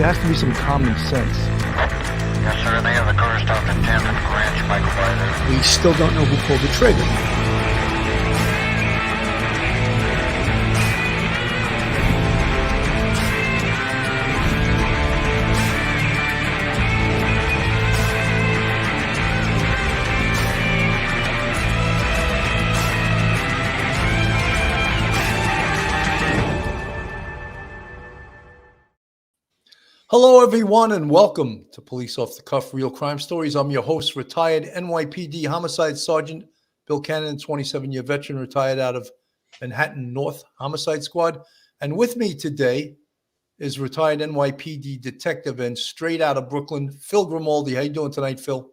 there has to be some common sense. Yes, sir. They have the car stopped at 10th and Ranch, Michael Byler. We still don't know who pulled the trigger. Hello, everyone, and welcome to Police Off the Cuff Real Crime Stories. I'm your host, retired NYPD Homicide Sergeant Bill Cannon, 27-year veteran, retired out of Manhattan North Homicide Squad. And with me today is retired NYPD detective and straight out of Brooklyn, Phil Grimaldi. How you doing tonight, Phil?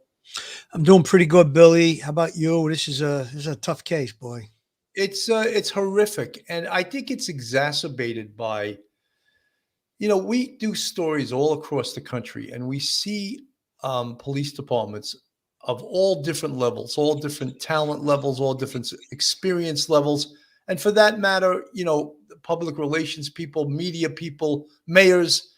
I'm doing pretty good, Billy. How about you? This is a tough case, boy. It's horrific, and I think it's exacerbated by, we do stories all across the country, and we see police departments of all different levels, all different talent levels, all different experience levels. And for that matter, public relations people, media people, mayors,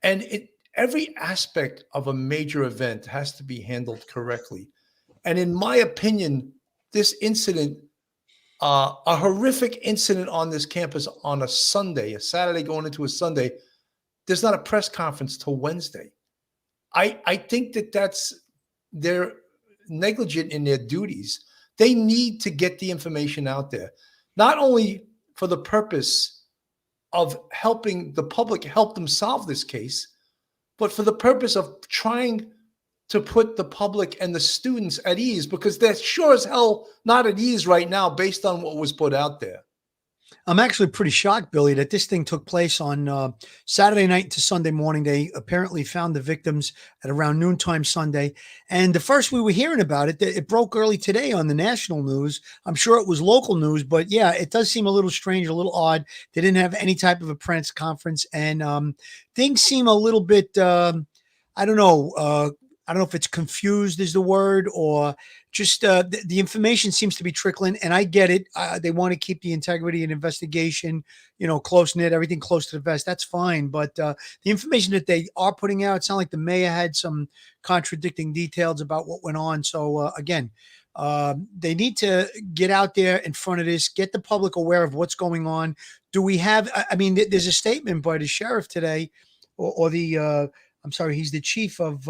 and every aspect of a major event has to be handled correctly. And in my opinion, this incident, a horrific incident on this campus on a Sunday, a Saturday going into a Sunday, there's not a press conference till Wednesday. I think they're negligent in their duties. They need to get the information out there, not only for the purpose of helping the public help them solve this case, but for the purpose of trying to put the public and the students at ease, because they're sure as hell not at ease right now based on what was put out there. I'm actually pretty shocked, Billy, that this thing took place on Saturday night to Sunday morning. They apparently found the victims at around noontime Sunday. And the first we were hearing about it, it broke early today on the national news. I'm sure it was local news, but yeah, it does seem a little strange, a little odd. They didn't have any type of a press conference, and things seem a little bit, I don't know if it's confused is the word, or just the information seems to be trickling. And I get it. They want to keep the integrity and investigation, close knit, everything close to the vest. That's fine. But the information that they are putting out, it sounds like the mayor had some contradicting details about what went on. So again, they need to get out there in front of this, get the public aware of what's going on. Do we have, there's a statement by the sheriff today, or the, he's the chief of,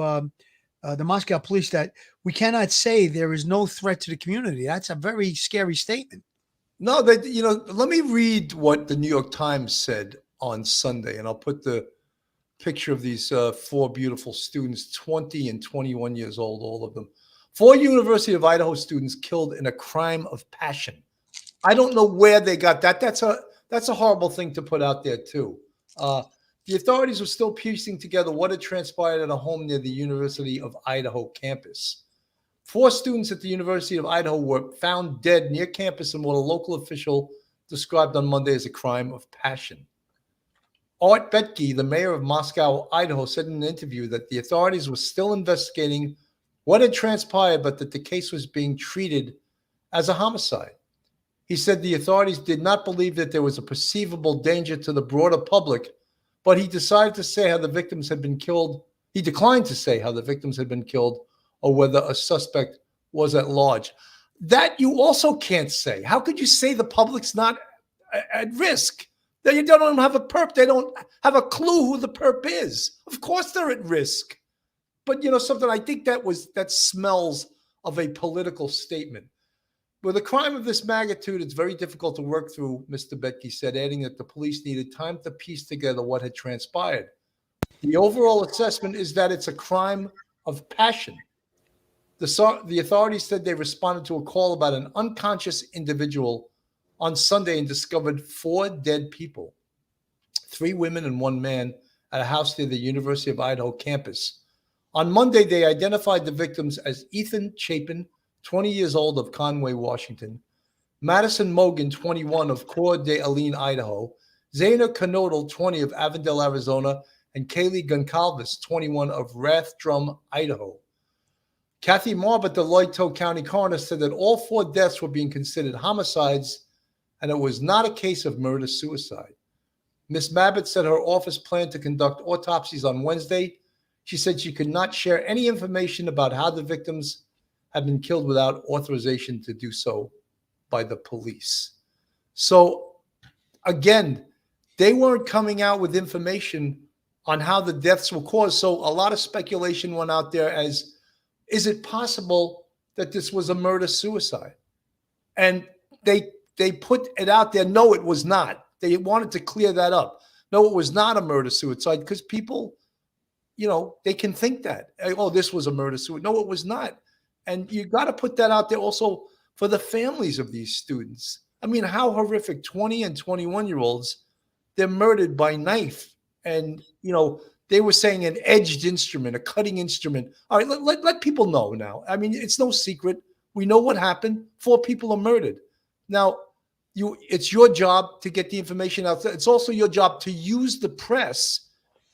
the Moscow police, that we cannot say there is no threat to the community. That's a very scary statement. No, let me read what the New York Times said on Sunday, and I'll put the picture of these four beautiful students, 20 and 21 years old, all of them. 4 University of Idaho students killed in a crime of passion. I don't know where they got that. That's a horrible thing to put out there too. The authorities were still piecing together what had transpired at a home near the University of Idaho campus. 4 students at the University of Idaho were found dead near campus in what a local official described on Monday as a crime of passion. Art Betke, the mayor of Moscow, Idaho, said in an interview that the authorities were still investigating what had transpired, but that the case was being treated as a homicide. He said the authorities did not believe that there was a perceivable danger to the broader public, but he decided to say how the victims had been killed. He declined to say how the victims had been killed or whether a suspect was at large. That you also can't say. How could you say the public's not at risk? They don't have a perp. They don't have a clue who the perp is. Of course they're at risk. But something, I think that smells of a political statement. With a crime of this magnitude, it's very difficult to work through, Mr. Betke said, adding that the police needed time to piece together what had transpired. The overall assessment is that it's a crime of passion. The authorities said they responded to a call about an unconscious individual on Sunday and discovered 4 dead people, 3 women and 1 man, at a house near the University of Idaho campus. On Monday, they identified the victims as Ethan Chapin, 20 years old, of Conway, Washington; Madison Mogan, 21, of Coeur d'Alene, Idaho; Zaina Knodel, 20, of Avondale, Arizona; and Kaylee Goncalves, 21, of Rathdrum, Idaho. Kathy Marbert, the Lloydtown County coroner, said that all 4 deaths were being considered homicides and it was not a case of murder-suicide. Ms. Mabbitt said her office planned to conduct autopsies on Wednesday. She said she could not share any information about how the victims had been killed without authorization to do so by the police. So again, they weren't coming out with information on how the deaths were caused. So a lot of speculation went out there as, is it possible that this was a murder-suicide? And they put it out there. No, it was not. They wanted to clear that up. No, it was not a murder-suicide, because people, they can think that, oh, this was a murder-suicide. No, it was not. And you got to put that out there also for the families of these students. I mean, how horrific. 20 and 21-year-olds, they're murdered by knife. And, they were saying an edged instrument, a cutting instrument. All right, let people know now. I mean, it's no secret. We know what happened. 4 people are murdered. Now, it's your job to get the information out there. It's also your job to use the press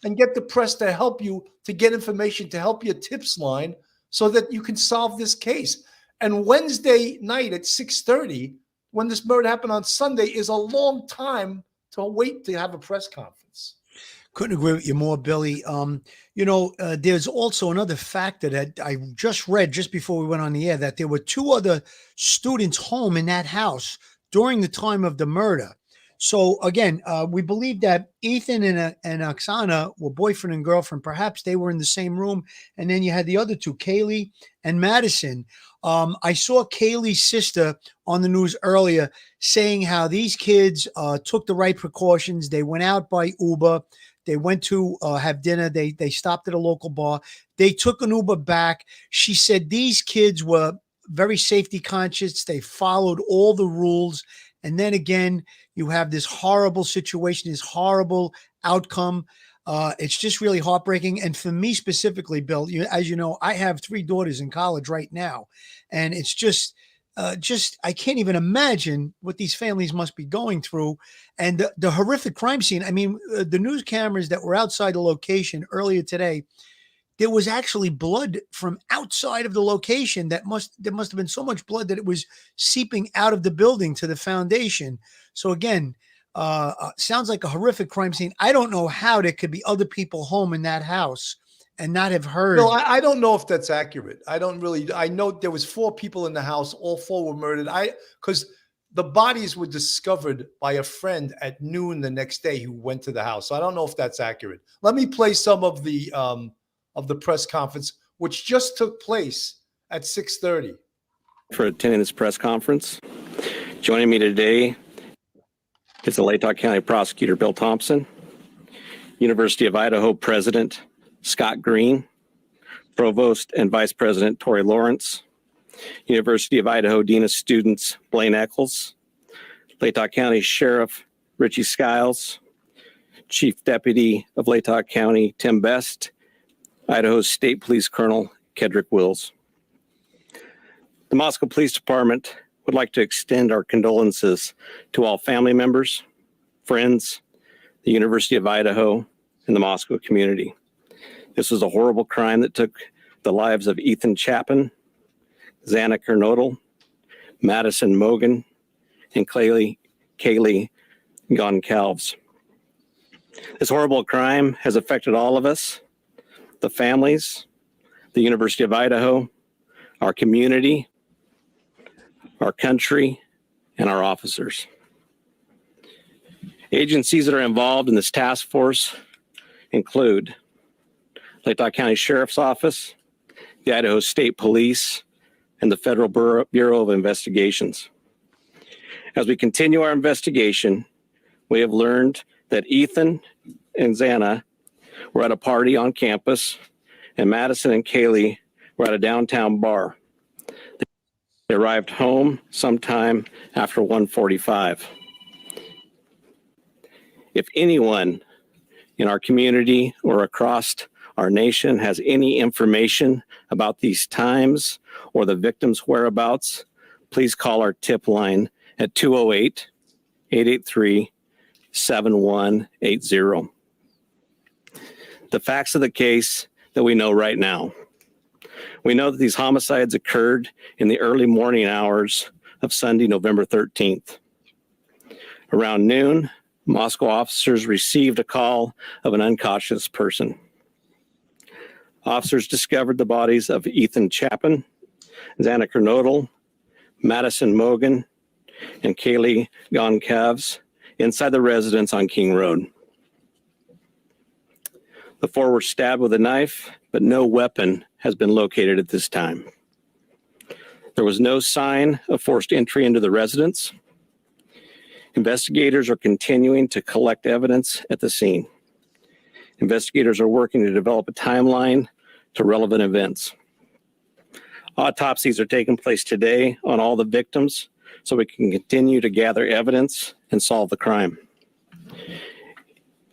and get the press to help you, to get information, to help your tips line so that you can solve this case. And Wednesday night at 6:30, when this murder happened on Sunday, is a long time to wait to have a press conference. Couldn't agree with you more, Billy. There's also another factor that I just read just before we went on the air, that there were 2 other students home in that house during the time of the murder. So again, we believe that Ethan and Oksana were boyfriend and girlfriend. Perhaps they were in the same room. And then you had the other 2, Kaylee and Madison. I saw Kaylee's sister on the news earlier saying how these kids took the right precautions. They went out by Uber. They went to have dinner. They stopped at a local bar. They took an Uber back. She said these kids were very safety conscious. They followed all the rules. And then again, you have this horrible situation, this horrible outcome. It's just really heartbreaking. And for me specifically, Bill, as you know, I have 3 daughters in college right now. And it's just I can't even imagine what these families must be going through. And the horrific crime scene. I mean, the news cameras that were outside the location earlier today, there was actually blood from outside of the location. There must have been so much blood that it was seeping out of the building to the foundation. So again, sounds like a horrific crime scene. I don't know how there could be other people home in that house and not have heard. No, I don't know if that's accurate. I know there was 4 people in the house. All 4 were murdered. Because the bodies were discovered by a friend at noon the next day who went to the house. So I don't know if that's accurate. Let me play some of the press conference, which just took place at 6:30. For attending this press conference. Joining me today is the Latah County Prosecutor Bill Thompson, University of Idaho President Scott Green, Provost and Vice President Tori Lawrence, University of Idaho Dean of Students Blaine Eccles, Latah County Sheriff Richie Skiles, Chief Deputy of Latah County Tim Best, Idaho State Police Colonel Kedrick Wills. The Moscow Police Department would like to extend our condolences to all family members, friends, the University of Idaho, and the Moscow community. This was a horrible crime that took the lives of Ethan Chapin, Xana Kernodle, Madison Mogan, and Kaylee Goncalves. This horrible crime has affected all of us, the families, the University of Idaho, our community, our country, and our officers. Agencies that are involved in this task force include Latah County Sheriff's Office, the Idaho State Police, and the Federal Bureau of Investigations. As we continue our investigation, we have learned that Ethan and Xana were at a party on campus, and Madison and Kaylee were at a downtown bar. They arrived home sometime after 1:45. If anyone in our community or across our nation has any information about these times or the victim's whereabouts, please call our tip line at 208-883-7180. The facts of the case that we know right now. We know that these homicides occurred in the early morning hours of Sunday, November 13th. Around noon, Moscow officers received a call of an unconscious person. Officers discovered the bodies of Ethan Chapin, Xana Kernodle, Madison Mogan, and Kaylee Goncalves inside the residence on King Road. The four were stabbed with a knife, but no weapon has been located at this time. There was no sign of forced entry into the residence. Investigators are continuing to collect evidence at the scene. Investigators are working to develop a timeline to relevant events. Autopsies are taking place today on all the victims so we can continue to gather evidence and solve the crime.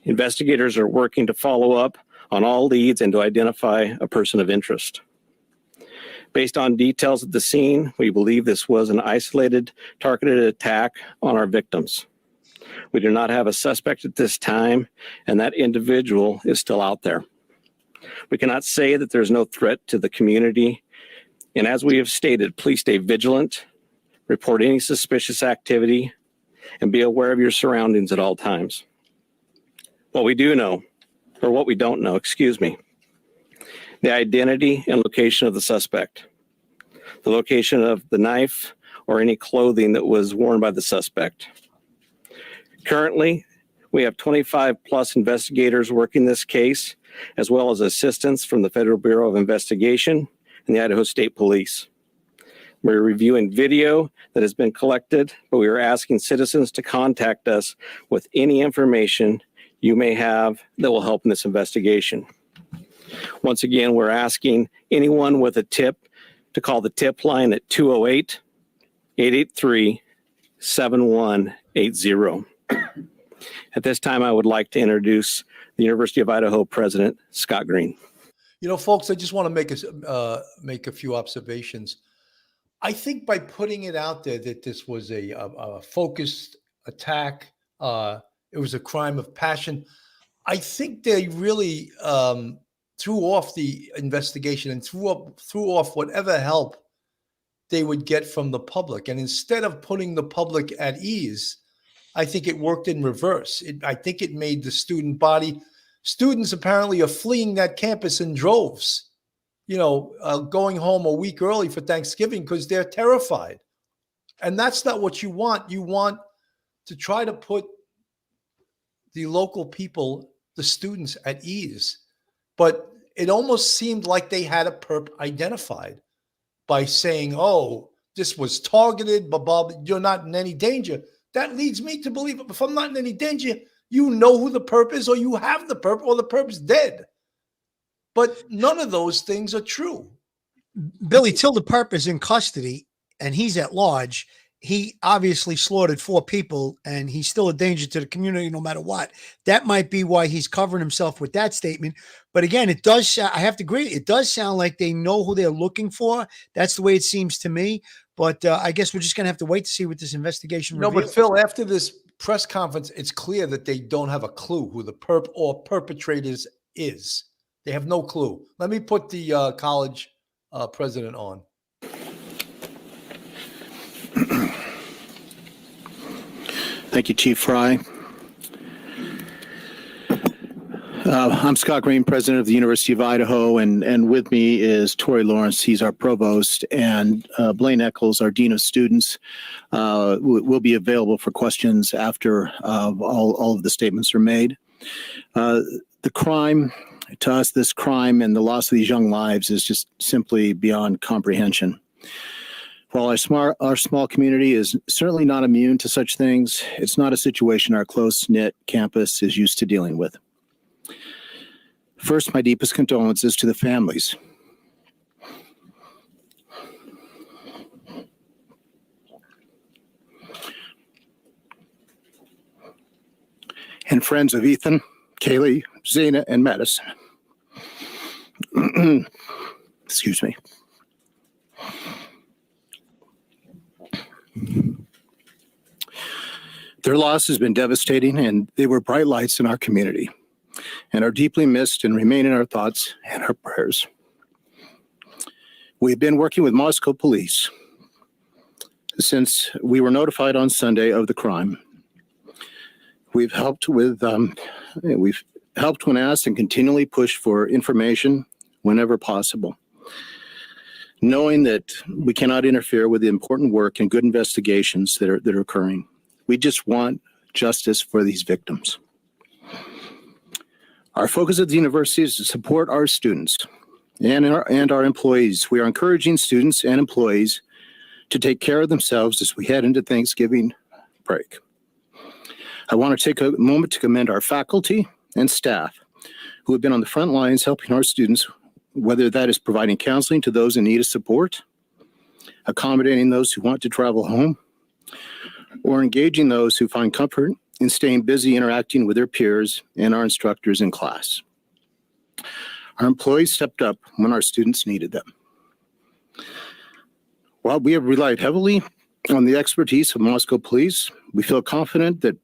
Investigators are working to follow up on all leads and to identify a person of interest. Based on details at the scene, we believe this was an isolated, targeted attack on our victims. We do not have a suspect at this time, and that individual is still out there. We cannot say that there's no threat to the community, and as we have stated, please stay vigilant, report any suspicious activity, and be aware of your surroundings at all times. What we don't know, the identity and location of the suspect, the location of the knife or any clothing that was worn by the suspect. Currently, we have 25 plus investigators working this case, as well as assistance from the Federal Bureau of Investigation and the Idaho State Police. We're reviewing video that has been collected, but we are asking citizens to contact us with any information you may have that will help in this investigation. Once again, we're asking anyone with a tip to call the tip line at 208-883-7180. At this time, I would like to introduce the University of Idaho President, Scott Green. You know, folks, I just want to make a few observations. I think by putting it out there that this was a focused attack, it was a crime of passion, I think they really threw off the investigation and threw off whatever help they would get from the public. And instead of putting the public at ease, I think it worked in reverse. I think it made the students apparently are fleeing that campus in droves, going home a week early for Thanksgiving because they're terrified. And that's not what you want. You want to try to put the local people, the students, at ease. But it almost seemed like they had a perp identified by saying, oh, this was targeted, blah, you're not in any danger. That leads me to believe if I'm not in any danger, you know who the perp is, or you have the perp, or the perp's dead. But none of those things are true. Billy, till the perp is in custody and he's at large, he obviously slaughtered 4 people and he's still a danger to the community no matter what. That might be why he's covering himself with that statement. But again, it does, I have to agree, it does sound like they know who they're looking for. That's the way it seems to me. But I guess we're just going to have to wait to see what this investigation reveals. No, but Phil, after this press conference, it's clear that they don't have a clue who the perp or perpetrators is. They have no clue. Let me put the college president on. Thank you, Chief Fry. I'm Scott Green, president of the University of Idaho, and with me is Tori Lawrence. He's our provost, and Blaine Eccles, our dean of students, will be available for questions after all of the statements are made. The crime, to us, this crime and the loss of these young lives is just simply beyond comprehension. While our small community is certainly not immune to such things, it's not a situation our close-knit campus is used to dealing with. First, my deepest condolences to the families. And friends of Ethan, Kaylee, Xana, and Madison. Excuse me. Their loss has been devastating, and they were bright lights in our community and are deeply missed and remain in our thoughts and our prayers. We've been working with Moscow police since we were notified on Sunday of the crime. We've helped when asked and continually push for information whenever possible, knowing that we cannot interfere with the important work and good investigations that are occurring. We just want justice for these victims. Our focus at the university is to support our students and our employees. We are encouraging students and employees to take care of themselves as we head into Thanksgiving break. I want to take a moment to commend our faculty and staff who have been on the front lines helping our students, whether that is providing counseling to those in need of support, accommodating those who want to travel home, or engaging those who find comfort in staying busy interacting with their peers and our instructors in class. Our employees stepped up when our students needed them. While we have relied heavily on the expertise of Moscow Police, we feel confident that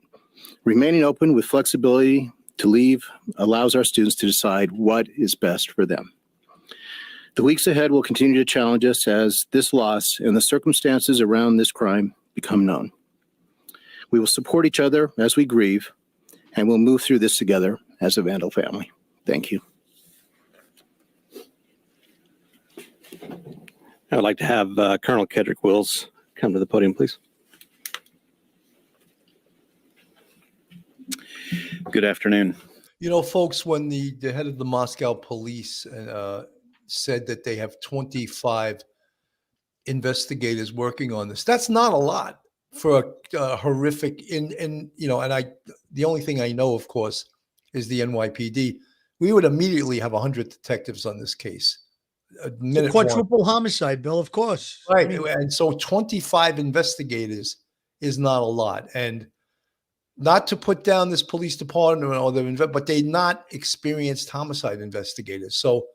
remaining open with flexibility to leave allows our students to decide what is best for them. The weeks ahead will continue to challenge us as this loss and the circumstances around this crime become known. We will support each other as we grieve, and we'll move through this together as a Vandal family. Thank you. I would like to have Colonel Kedrick Wills come to the podium, please. Good afternoon. You know, folks, when the head of the Moscow police said that they have 25 investigators working on this, that's not a lot for a horrific the only thing I know, of course, is the NYPD. We would immediately have 100 detectives on this case. It's a quadruple homicide, Bill, of course. Right. I mean, And so 25 investigators is not a lot. And not to put down this police department but they're not experienced homicide investigators. So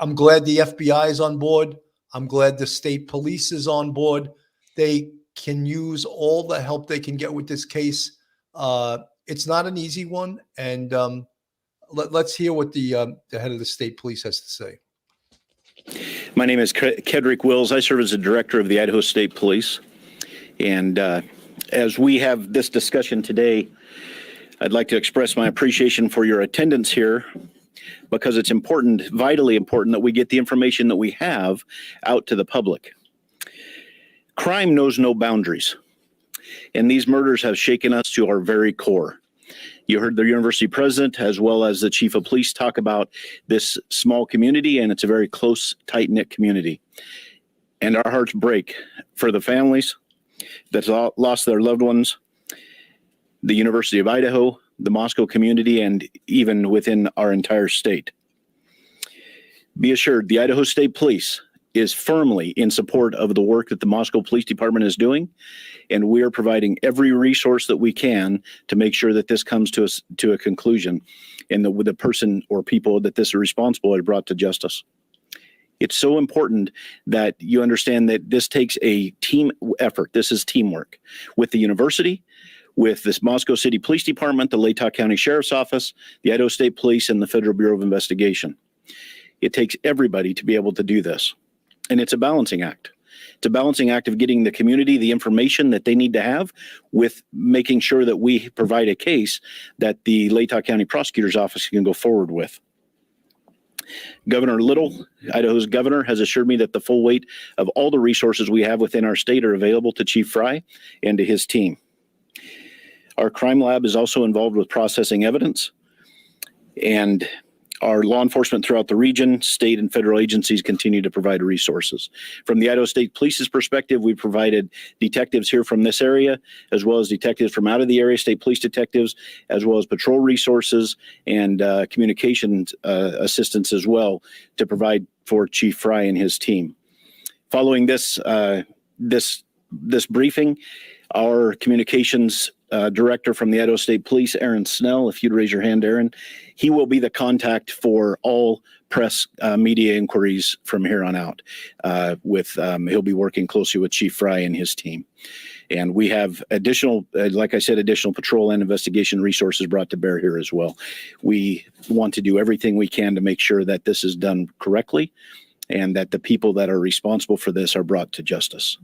I'm glad the FBI is on board. I'm glad the state police is on board. They can use all the help they can get with this case. It's not an easy one. And let's hear what the head of the state police has to say. My name is Kedrick Wills. I serve as the director of the Idaho State Police. And as we have this discussion today, I'd like to express my appreciation for your attendance here, because it's important, vitally important, that we get the information that we have out to the public. Crime knows no boundaries, and these murders have shaken us to our very core. You heard the university president as well as the chief of police talk about this small community, and it's a very close, tight-knit community. And our hearts break for the families that lost their loved ones, the University of Idaho, the Moscow community, and even within our entire state. Be assured, the Idaho State Police is firmly in support of the work that the Moscow Police Department is doing, and we are providing every resource that we can to make sure that this comes to a conclusion, and the person or people that this is responsible are brought to justice. It's so important that you understand that this takes a team effort. This is teamwork with the university, with this Moscow City Police Department, the Latah County Sheriff's Office, the Idaho State Police, and the Federal Bureau of Investigation. It takes everybody to be able to do this. And it's a balancing act. It's a balancing act of getting the community the information that they need to have with making sure that we provide a case that the Latah County Prosecutor's Office can go forward with. Governor Little, Idaho's governor, has assured me that the full weight of all the resources we have within our state are available to Chief Fry and to his team. Our crime lab is also involved with processing evidence, and our law enforcement throughout the region, state and federal agencies continue to provide resources. From the Idaho State Police's perspective, we provided detectives here from this area, as well as detectives from out of the area, state police detectives, as well as patrol resources and communications assistance as well to provide for Chief Fry and his team. Following this briefing, our communications director from the Idaho State Police, Aaron Snell, if you'd raise your hand, Aaron, he will be the contact for all press media inquiries from here on out. He'll be working closely with Chief Fry and his team. And we have additional, like I said, additional patrol and investigation resources brought to bear here as well. We want to do everything we can to make sure that this is done correctly and that the people that are responsible for this are brought to justice.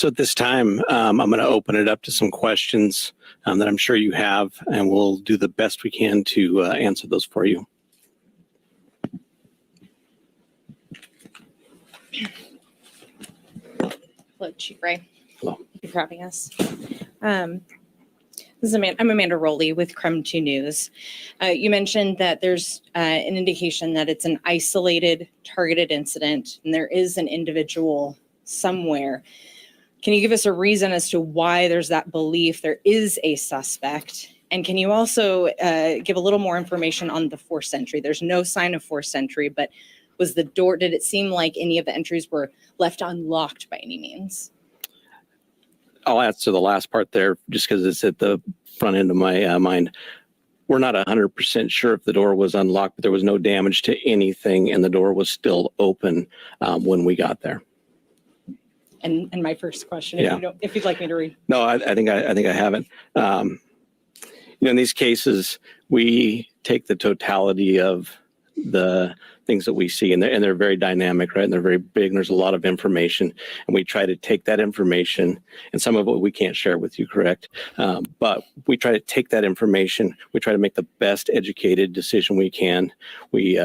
So at this time, I'm going to open it up to some questions that I'm sure you have, and we'll do the best we can to answer those for you. Hello, Chief Ray. Hello. Thank you for having us. I'm Amanda Rowley with Creme 2 News. You mentioned that there's an indication that it's an isolated, targeted incident, and there is an individual somewhere. Can you give us a reason as to why there's that belief there is a suspect? And can you also give a little more information on the forced entry? There's no sign of forced entry, but was the door, did it seem like any of the entries were left unlocked by any means? I'll answer the last part there just because it's at the front end of my mind. We're not 100% sure if the door was unlocked, but there was no damage to anything, and the door was still open when we got there. And my first question, Yeah. if you'd like me to read. No, I think I haven't. In these cases, we take the totality of the things that we see, and they're very dynamic, right? And they're very big, and there's a lot of information, and we try to take that information, and some of it we can't share with you, correct? But we try to take that information, we try to make the best educated decision we can. We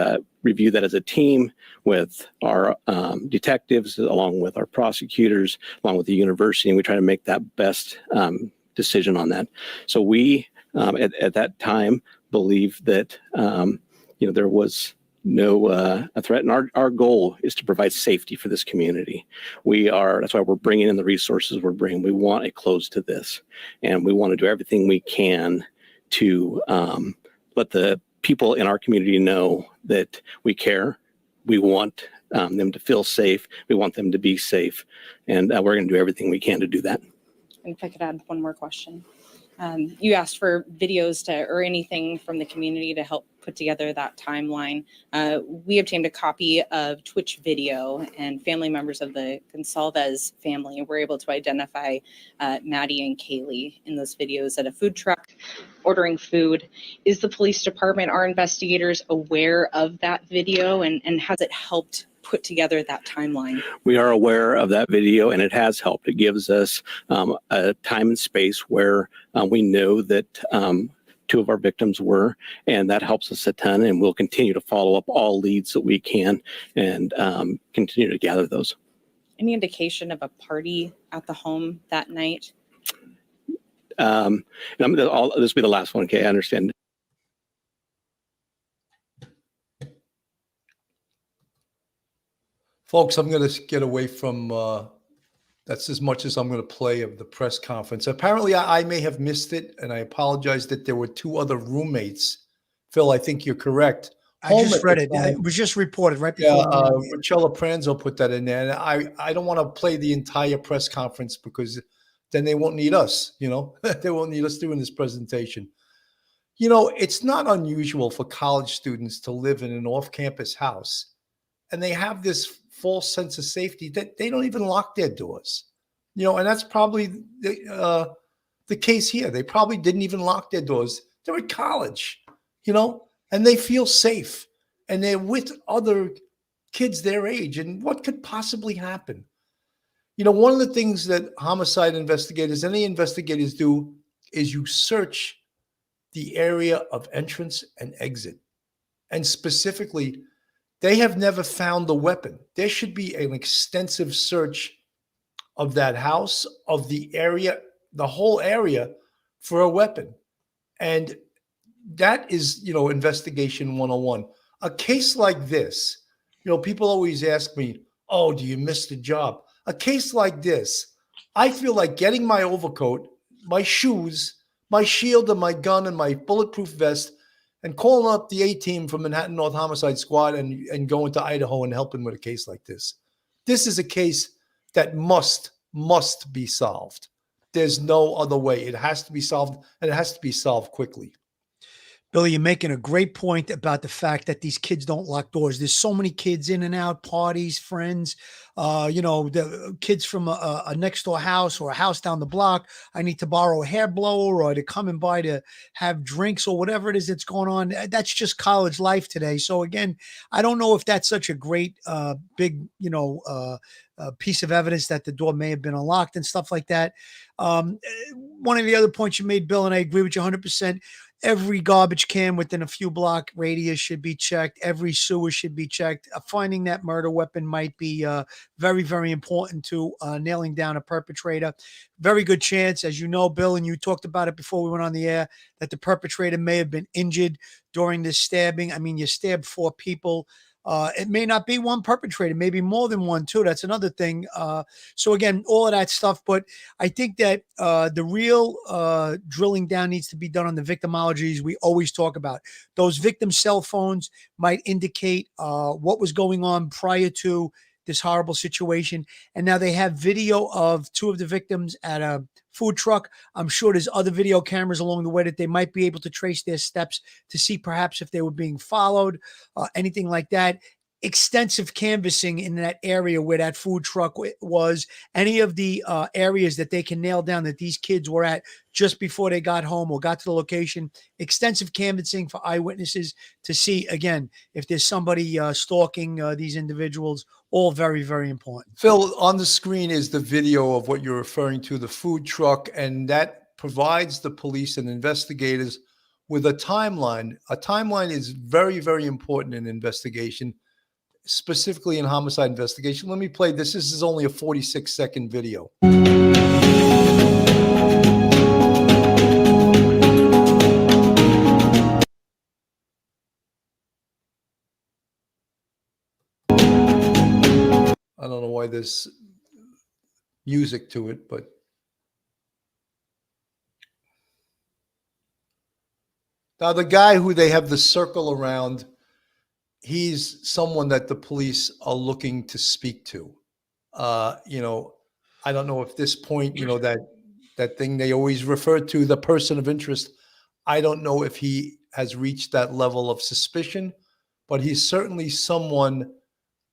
review that as a team with our detectives, along with our prosecutors, along with the university, and we try to make that best decision on that. So we, at that time, believe that there was no a threat, and our goal is to provide safety for this community. That's why we're bringing in the resources we're bringing. We want a close to this, and we want to do everything we can to let the people in our community know that we care. We want them to feel safe. We want them to be safe, and we're going to do everything we can to do that. And if I could add one more question. You asked for videos or anything from the community to help put together that timeline. We obtained a copy of Twitch video, and family members of the Gonsalves family were able to identify Maddie and Kaylee in those videos at a food truck ordering food. Is the police department, our investigators, aware of that video, and has it helped put together that timeline? We are aware of that video, and it has helped. It gives us a time and space where we know that two of our victims were, and that helps us a ton, and we'll continue to follow up all leads that we can and continue to gather those. Any indication of a party at the home that night? This will be the last one. Okay, I understand. Folks, I'm going to get away from, that's as much as I'm going to play of the press conference. Apparently, I may have missed it, and I apologize that there were two other roommates. Phil, I think you're correct. I just read it. It was just reported right before. Yeah, Michelle Pranzo put that in there. And I don't want to play the entire press conference because then they won't need us, They won't need us doing this presentation. It's not unusual for college students to live in an off-campus house, and they have this false sense of safety that they don't even lock their doors, and that's probably the case here. They probably didn't even lock their doors. They're at college, and they feel safe, and they're with other kids their age. And what could possibly happen? One of the things that homicide investigators, any investigators do is you search the area of entrance and exit. And specifically, they have never found the weapon. There should be an extensive search of that house, of the area, the whole area for a weapon. And that is, investigation 101. A case like this, people always ask me, oh, do you miss the job? A case like this, I feel like getting my overcoat, my shoes, my shield, and my gun, and my bulletproof vest, and calling up the A-team from Manhattan North Homicide Squad and going to Idaho and helping with a case like this. This is a case that must be solved. There's no other way. It has to be solved, and it has to be solved quickly. Billy, you're making a great point about the fact that these kids don't lock doors. There's so many kids in and out, parties, friends, the kids from a next door house or a house down the block. I need to borrow a hair blower or to come and by to have drinks or whatever it is that's going on. That's just college life today. So again, I don't know if that's such a great, big, piece of evidence that the door may have been unlocked and stuff like that. One of the other points you made, Bill, and I agree with you 100%. Every garbage can within a few block radius should be checked. Every sewer should be checked. Finding that murder weapon might be very, very important to nailing down a perpetrator. Very good chance, as you know, Bill, and you talked about it before we went on the air, that the perpetrator may have been injured during this stabbing. I mean, you stabbed 4 people. It may not be one perpetrator, maybe more than one too. That's another thing. So again, all of that stuff. But I think that the real drilling down needs to be done on the victimologies we always talk about. Those victim cell phones might indicate what was going on prior to this horrible situation. And now they have video of 2 of the victims at a food truck. I'm sure there's other video cameras along the way that they might be able to trace their steps to see perhaps if they were being followed, anything like that. Extensive canvassing in that area where that food truck was, any of the areas that they can nail down that these kids were at just before they got home or got to the location. Extensive canvassing for eyewitnesses to see, again, if there's somebody stalking these individuals. All very, very important. Phil, on the screen is the video of what you're referring to, the food truck, and that provides the police and investigators with a timeline. A timeline is very, very important in investigation, specifically in homicide investigation. Let me play this. This is only a 46-second video. I don't know why there's music to it, but now the guy who they have the circle around, he's someone that the police are looking to speak to. I don't know if this point, that thing they always refer to, the person of interest, I don't know if he has reached that level of suspicion, but he's certainly someone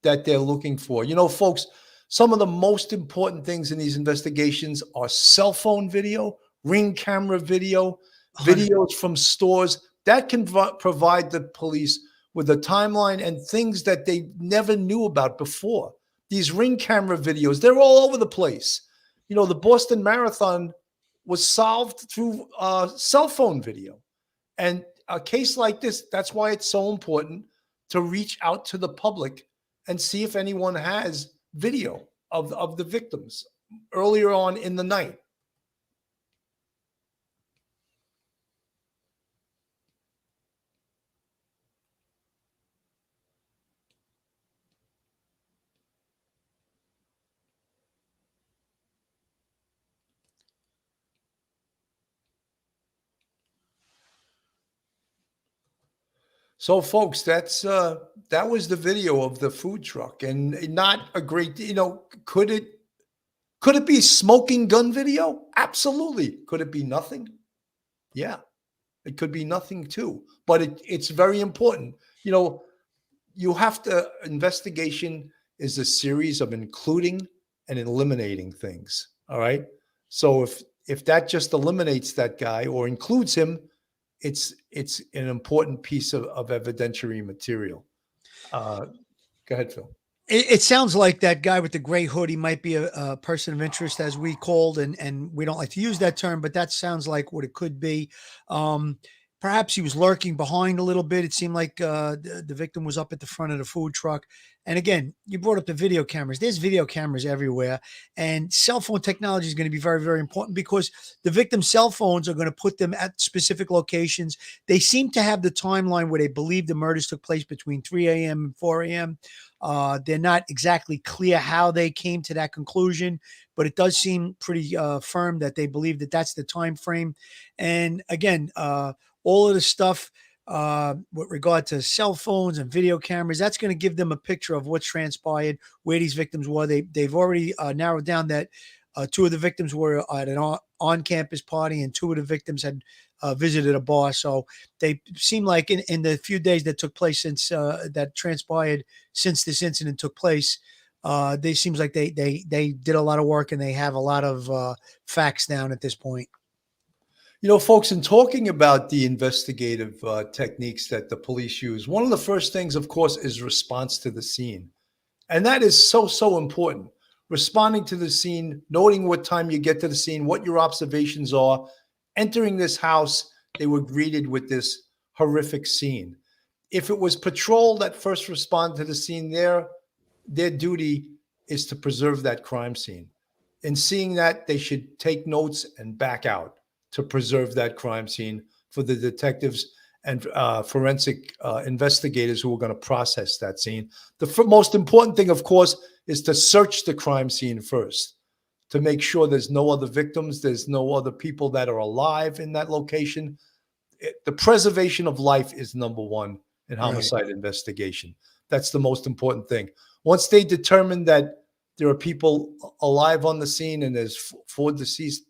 that they're looking for. Folks, some of the most important things in these investigations are cell phone video, ring camera video, videos from stores that can provide the police with a timeline and things that they never knew about before. These ring camera videos, they're all over the place. The Boston Marathon was solved through cell phone video. And a case like this, that's why it's so important to reach out to the public and see if anyone has video of the victims earlier on in the night. So, folks, that was the video of the food truck, and not a great. Could it be smoking gun video? Absolutely. Could it be nothing? Yeah, it could be nothing too. But it's very important. You have to. Investigation is a series of including and eliminating things. All right. So if that just eliminates that guy or includes him, it's an important piece of evidentiary material. Go ahead, Phil. It sounds like that guy with the gray hoodie might be a person of interest, as we called, and we don't like to use that term, but that sounds like what it could be. Perhaps he was lurking behind a little bit. It seemed like the victim was up at the front of the food truck. And again, you brought up the video cameras. There's video cameras everywhere. And cell phone technology is going to be very, very important because the victim's cell phones are going to put them at specific locations. They seem to have the timeline where they believe the murders took place between 3 a.m. and 4 a.m. They're not exactly clear how they came to that conclusion, but it does seem pretty firm that they believe that that's the time frame. And again, all of the stuff with regard to cell phones and video cameras, that's going to give them a picture of what's transpired, where these victims were. They've already narrowed down that Two of the victims were at an on-campus party, and two of the victims had visited a bar. So they seem like in the few days that took place since that transpired since this incident took place, they seems like they did a lot of work and they have a lot of facts down at this point. You know, folks, in talking about the investigative techniques that the police use, one of the first things, of course, is response to the scene. And that is so important. Responding to the scene, noting what time you get to the scene, what your observations are. Entering this house, they were greeted with this horrific scene. If it was patrol that first responded to the scene, their duty is to preserve that crime scene. In seeing that, they should take notes and back out to preserve that crime scene for the detectives and forensic investigators who are going to process that scene. The most important thing, of course, is to search the crime scene first to make sure there's no other victims, there's no other people that are alive in that location. The preservation of life is number one in homicide investigation. That's the most important thing. Once they determine that there are people alive on the scene and there's four deceased,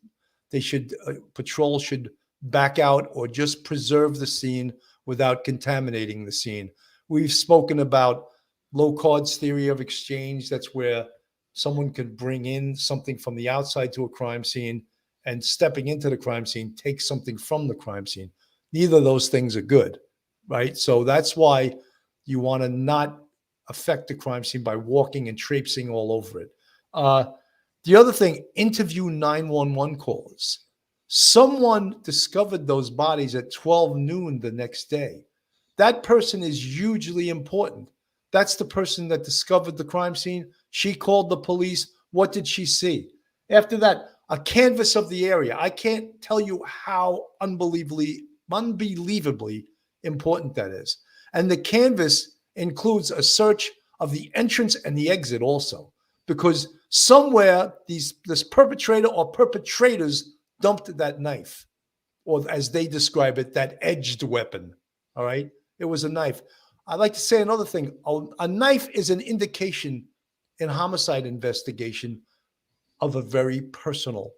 they should patrol should back out or just preserve the scene without contaminating the scene. We've spoken about low cards theory of exchange. That's where someone could bring in something from the outside to a crime scene and stepping into the crime scene, take something from the crime scene. Neither of those things are good, right? So that's why you want to not affect the crime scene by walking and traipsing all over it. The other thing, interview 911 callers. Someone discovered those bodies at 12 noon the next day. That person is hugely important. That's the person that discovered the crime scene. She called the police. What did she see? After that, a canvas of the area. I can't tell you how unbelievably important that is. And the canvas includes a search of the entrance and the exit also, because somewhere this perpetrator or perpetrators dumped that knife, or as they describe it, that edged weapon. All right. It was a knife. I'd like to say another thing. A knife is an indication in homicide investigation of a very personal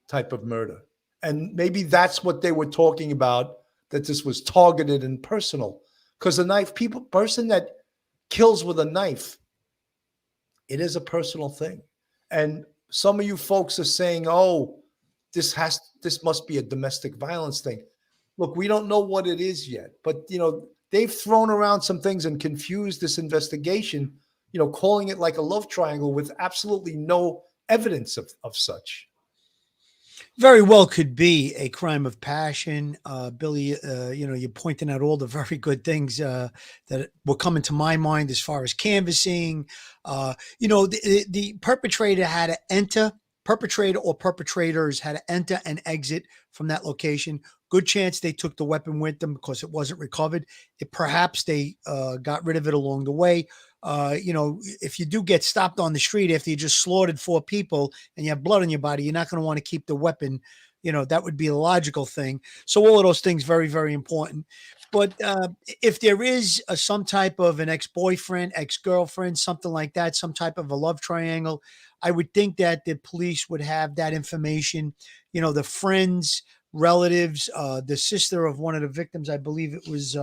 type of murder. And maybe that's what they were talking about, that this was targeted and personal. Because a knife, person that kills with a knife, it is a personal thing. And some of you folks are saying, oh, this must be a domestic violence thing. Look, we don't know what it is yet, but they've thrown around some things and confused this investigation, calling it like a love triangle with absolutely no evidence of such. Very well could be a crime of passion. Billy, you're pointing out all the very good things that were coming to my mind as far as canvassing. The perpetrator had to enter, perpetrator or perpetrators had to enter and exit from that location. Good chance they took the weapon with them because it wasn't recovered. Perhaps they got rid of it along the way. If you do get stopped on the street after you just slaughtered 4 people and you have blood on your body, you're not going to want to keep the weapon. That would be a logical thing. So all of those things, very, very important. But if there is some type of an ex-boyfriend, ex-girlfriend, something like that, some type of a love triangle, I would think that the police would have that information, the friends, relatives, the sister of one of the victims, I believe it was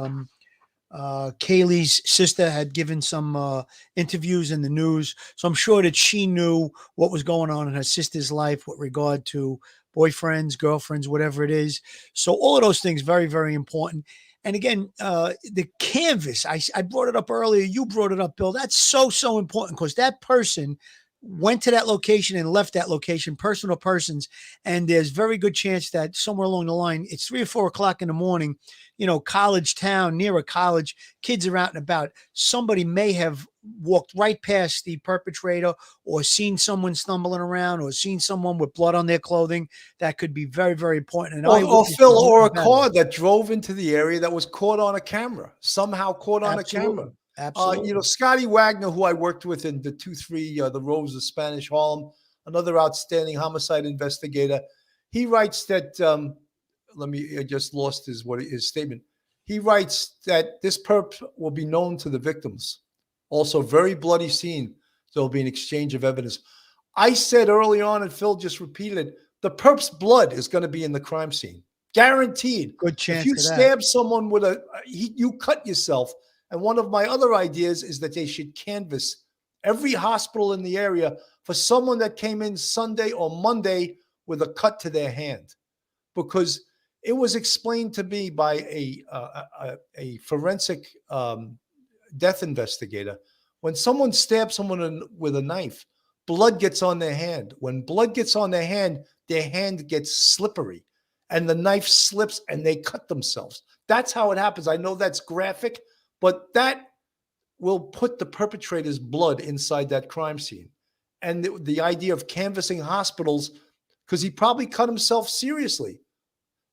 Kaylee's sister, had given some interviews in the news. So I'm sure that she knew what was going on in her sister's life with regard to boyfriends, girlfriends, whatever it is. So all of those things, very, very important. And again, the canvas, I brought it up earlier. You brought it up, Bill. That's so important because that person went to that location and left that location, person or persons. And there's very good chance that somewhere along the line, it's 3 or 4 o'clock in the morning, college town, near a college, kids are out and about. Somebody may have walked right past the perpetrator or seen someone stumbling around or seen someone with blood on their clothing. That could be very, very important. Or Phil, or a car that drove into the area that was caught on a camera, somehow caught on a camera. Absolutely. Scotty Wagner, who I worked with in the 2-3, The Rose of Spanish Harlem, another outstanding homicide investigator. He writes that, I just lost his statement. He writes that this perp will be known to the victims. Also, very bloody scene. There'll be an exchange of evidence. I said early on, and Phil just repeated it, the perp's blood is going to be in the crime scene. Guaranteed. Good If chance you of that. stab someone with you cut yourself. And one of my other ideas is that they should canvass every hospital in the area for someone that came in Sunday or Monday with a cut to their hand. Because it was explained to me by a forensic death investigator. When someone stabs someone with a knife, blood gets on their hand. When blood gets on their hand gets slippery and the knife slips and they cut themselves. That's how it happens. I know that's graphic, but that will put the perpetrator's blood inside that crime scene. And the idea of canvassing hospitals, because he probably cut himself seriously.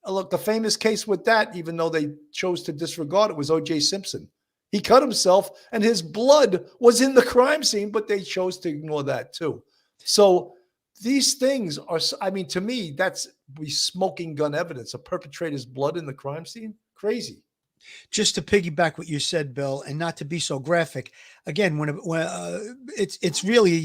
Look, the famous case with that, even though they chose to disregard it, was O.J. Simpson. He cut himself and his blood was in the crime scene, but they chose to ignore that too. So these things are, I mean, to me, that's smoking gun evidence. A perpetrator's blood in the crime scene? Crazy. Just to piggyback what you said, Bill, and not to be so graphic, again, when it's really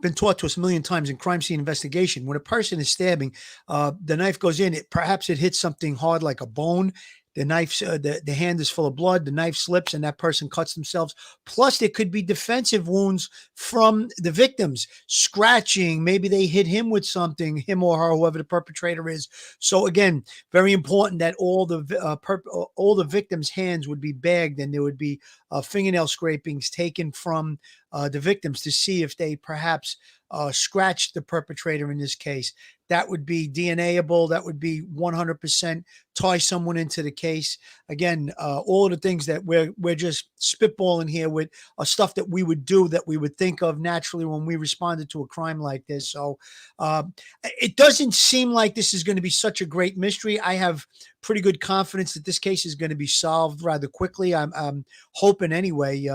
been taught to us a million times in crime scene investigation. When a person is stabbing, the knife goes in. Perhaps it hits something hard like a bone. The knife, the hand is full of blood. The knife slips, and that person cuts themselves. Plus, there could be defensive wounds from the victims, scratching. Maybe they hit him with something, him or her, whoever the perpetrator is. So again, very important that all the victims' hands would be bagged, and there would be fingernail scrapings taken from the victims to see if they perhaps scratched the perpetrator in this case. That would be DNA-able. That would be 100% tie someone into the case. Again, all of the things that we're just spitballing here with stuff that we would do, that we would think of naturally when we responded to a crime like this. So it doesn't seem like this is going to be such a great mystery. I have pretty good confidence that this case is going to be solved rather quickly. I'm hoping anyway.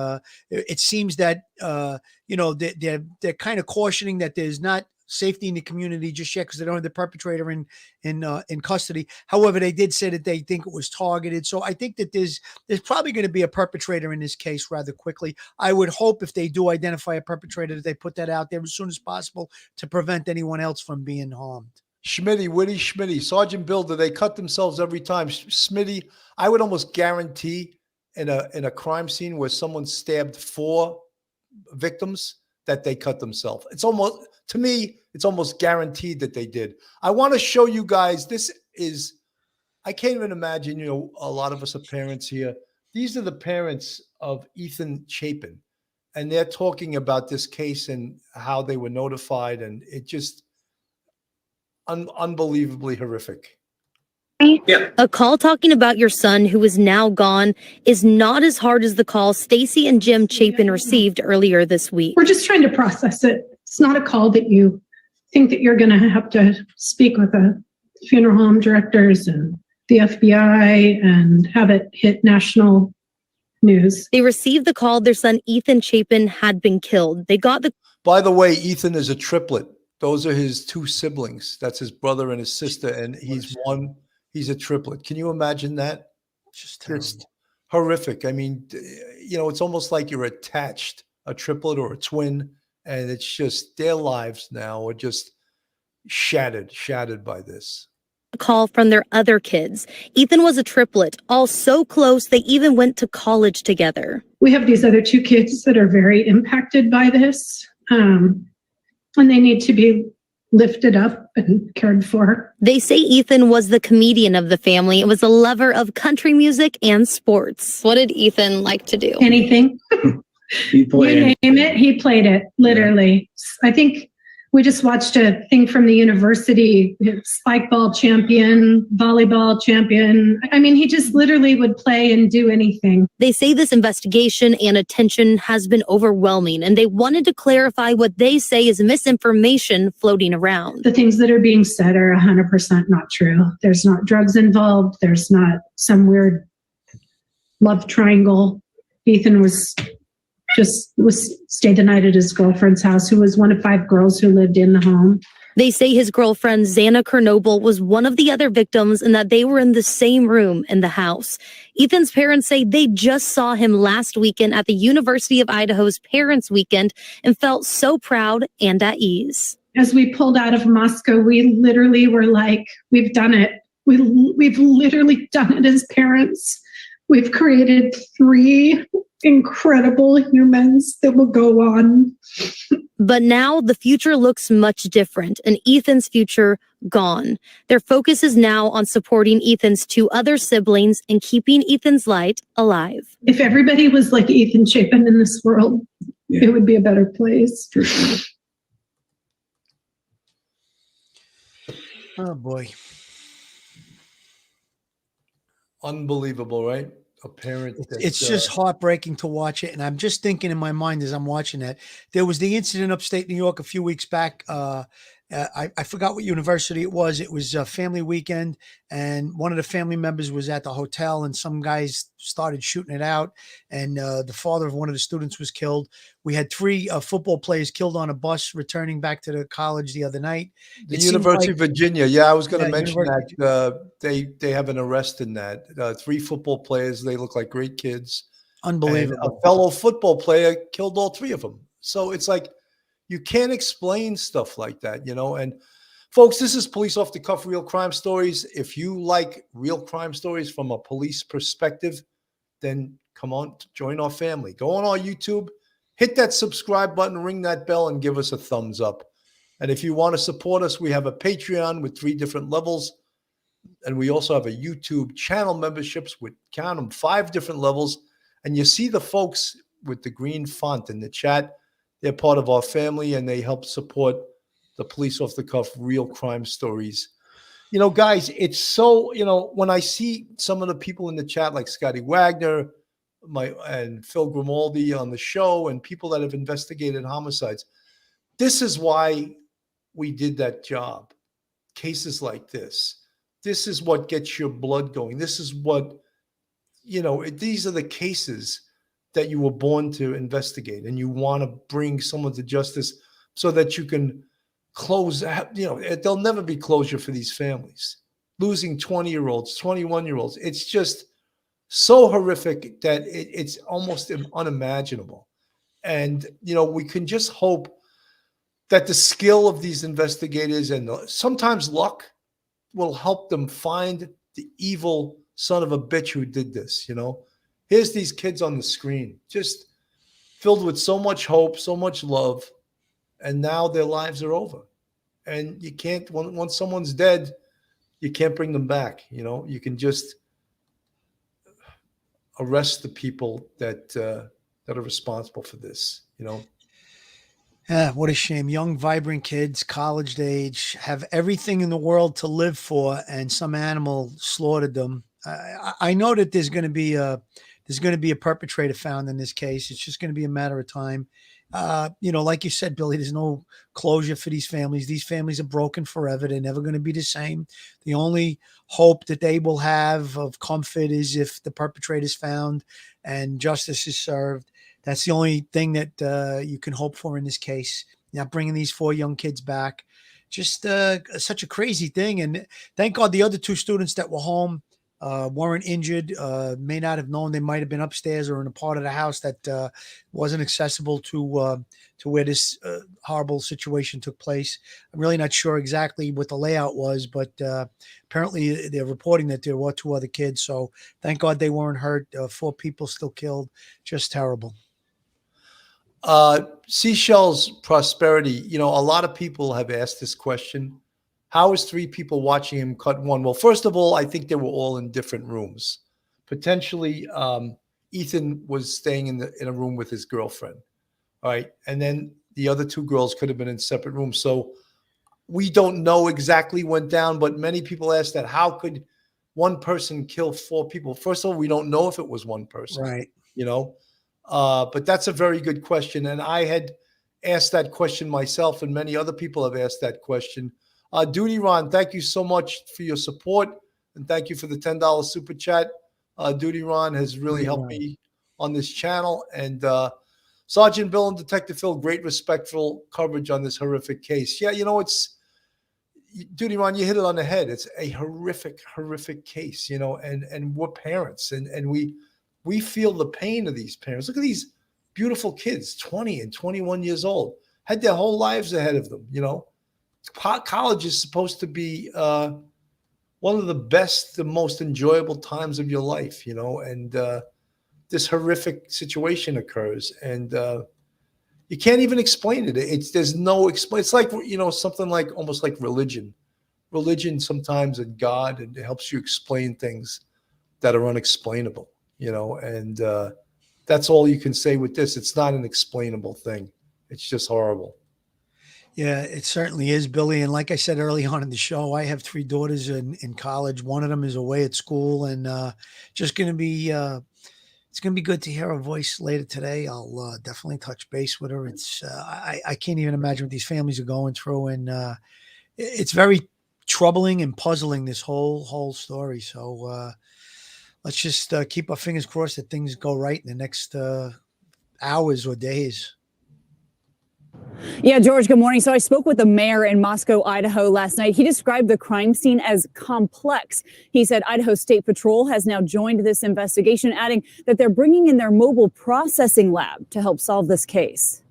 It seems that they're kind of cautioning that there's not safety in the community just yet because they don't have the perpetrator in custody. However, they did say that they think it was targeted. So I think that there's probably going to be a perpetrator in this case rather quickly. I would hope if they do identify a perpetrator that they put that out there as soon as possible to prevent anyone else from being harmed. Schmitty, Sergeant Bill, do they cut themselves every time? Smitty, I would almost guarantee in a crime scene where someone stabbed 4 victims that they cut themselves. It's almost, to me, it's almost guaranteed that they did. I want to show you guys, I can't even imagine, a lot of us are parents here. These are the parents of Ethan Chapin, and they're talking about this case and how they were notified, and it just unbelievably horrific. Yeah. A call talking about your son who is now gone is not as hard as the call Stacy and Jim Chapin received earlier this week. We're just trying to process it. It's not a call that you think that you're going to have to speak with the funeral home directors and the FBI and have it hit national news. They received the call their son Ethan Chapin had been killed. They got the... By the way, Ethan is a triplet. Those are his 2 siblings. That's his brother and his sister, and he's a triplet. Can you imagine that? Just horrific. I mean, it's almost like you're attached, a triplet or a twin, and it's just their lives now are just shattered by this. Call from their other kids. Ethan was a triplet, all so close they even went to college together. We have these other 2 kids that are very impacted by this, and they need to be lifted up and cared for. They say Ethan was the comedian of the family and was a lover of country music and sports. What did Ethan like to do? Anything. You name it, he played it, literally. Yeah. I think we just watched a thing from the university, spike ball champion, volleyball champion. I mean, he just literally would play and do anything. They say this investigation and attention has been overwhelming, and they wanted to clarify what they say is misinformation floating around. The things that are being said are 100% not true. There's not drugs involved. There's not some weird love triangle. Ethan was just stayed the night at his girlfriend's house, who was one of 5 girls who lived in the home. They say his girlfriend, Xana Kernoble, was one of the other victims and that they were in the same room in the house. Ethan's parents say they just saw him last weekend at the University of Idaho's Parents Weekend and felt so proud and at ease. As we pulled out of Moscow, we literally were like, we've done it. We've literally done it as parents. We've created 3 incredible humans that will go on. But now the future looks much different, and Ethan's future gone. Their focus is now on supporting Ethan's 2 other siblings and keeping Ethan's light alive. If everybody was like Ethan Chapin in this world, it would be a better place. For sure. Oh boy. Unbelievable, right? A parent. It's just heartbreaking to watch it. And I'm just thinking in my mind as I'm watching that, there was the incident upstate New York a few weeks back. I forgot what university it was. It was a family weekend, and one of the family members was at the hotel, and some guys started shooting it out, and the father of one of the students was killed. We had 3 football players killed on a bus returning back to the college the other night. The University of Virginia. Yeah, I was going to mention University. that they have an arrest in that. 3 football players. They look like great kids. Unbelievable. And a fellow football player killed all 3 of them. So it's like, you can't explain stuff like that, And folks, this is Police Off the Cuff Real Crime Stories. If you like real crime stories from a police perspective, then come on, join our family. Go on our YouTube, hit that subscribe button, ring that bell, and give us a thumbs up. And if you want to support us, we have a Patreon with 3 different levels. And we also have a YouTube channel memberships with, count them, 5 different levels. And you see the folks with the green font in the chat. They're part of our family, and they help support the Police Off the Cuff Real Crime Stories. Guys, it's so, when I see some of the people in the chat, like Scotty Wagner, and Phil Grimaldi on the show, and people that have investigated homicides, this is why we did that job. Cases like this. This is what gets your blood going. This is what, these are the cases that you were born to investigate, and you want to bring someone to justice so that you can close. There'll never be closure for these families. Losing 20-year-olds, 21-year-olds, it's just so horrific that it's almost unimaginable. And, we can just hope that the skill of these investigators and sometimes luck will help them find the evil son of a bitch who did this, Here's these kids on the screen, just filled with so much hope, so much love, and now their lives are over. And you can't, once someone's dead, you can't bring them back. You can just arrest the people that are responsible for this. What a shame. Young, vibrant kids, college age, have everything in the world to live for, and some animal slaughtered them. I know that there's going to be a perpetrator found in this case. It's just going to be a matter of time. Like you said, Billy, there's no closure for these families. These families are broken forever. They're never going to be the same. The only hope that they will have of comfort is if the perpetrator is found and justice is served. That's the only thing that you can hope for in this case. Not bringing these 4 young kids back. Just such a crazy thing. And thank God the other 2 students that were home weren't injured, may not have known they might have been upstairs or in a part of the house that wasn't accessible to where this horrible situation took place. I'm really not sure exactly what the layout was, but apparently they're reporting that there were 2 other kids. So thank God they weren't hurt. 4 people still killed. Just terrible. Seashell's prosperity. A lot of people have asked this question. How is 3 people watching him cut one? Well, first of all, I think they were all in different rooms. Potentially, Ethan was staying in a room with his girlfriend. All right. And then the other 2 girls could have been in separate rooms. So we don't know exactly what went down, but many people ask that. How could one person kill 4 people? First of all, we don't know if it was one person. Right. But that's a very good question. And I had asked that question myself, and many other people have asked that question. Duty Ron, thank you so much for your support, and thank you for the $10 super chat. Duty Ron has really helped me on this channel. And Sergeant Bill and Detective Phil, great respectful coverage on this horrific case. Yeah, Duty Ron, you hit it on the head. It's a horrific, horrific case, and we're parents and we feel the pain of these parents. Look at these beautiful kids, 20 and 21 years old, had their whole lives ahead of them. College is supposed to be one of the best, the most enjoyable times of your life, and this horrific situation occurs, and you can't even explain it. There's no explain. It's like something like almost like religion sometimes, and God, and it helps you explain things that are unexplainable. And that's all you can say with this. It's not an explainable thing. It's just horrible. Yeah, it certainly is, Billy. And like I said early on in the show, I have 3 daughters in college. One of them is away at school, and just going to be it's going to be good to hear her voice later today. I'll definitely touch base with her. It's I can't even imagine what these families are going through, and it's very troubling and puzzling, this whole story. So let's just keep our fingers crossed that things go right in the next hours or days. Yeah, George, good morning. So I spoke with the mayor in Moscow, Idaho last night. He described the crime scene as complex. He said Idaho State Patrol has now joined this investigation, adding that they're bringing in their mobile processing lab to help solve this case.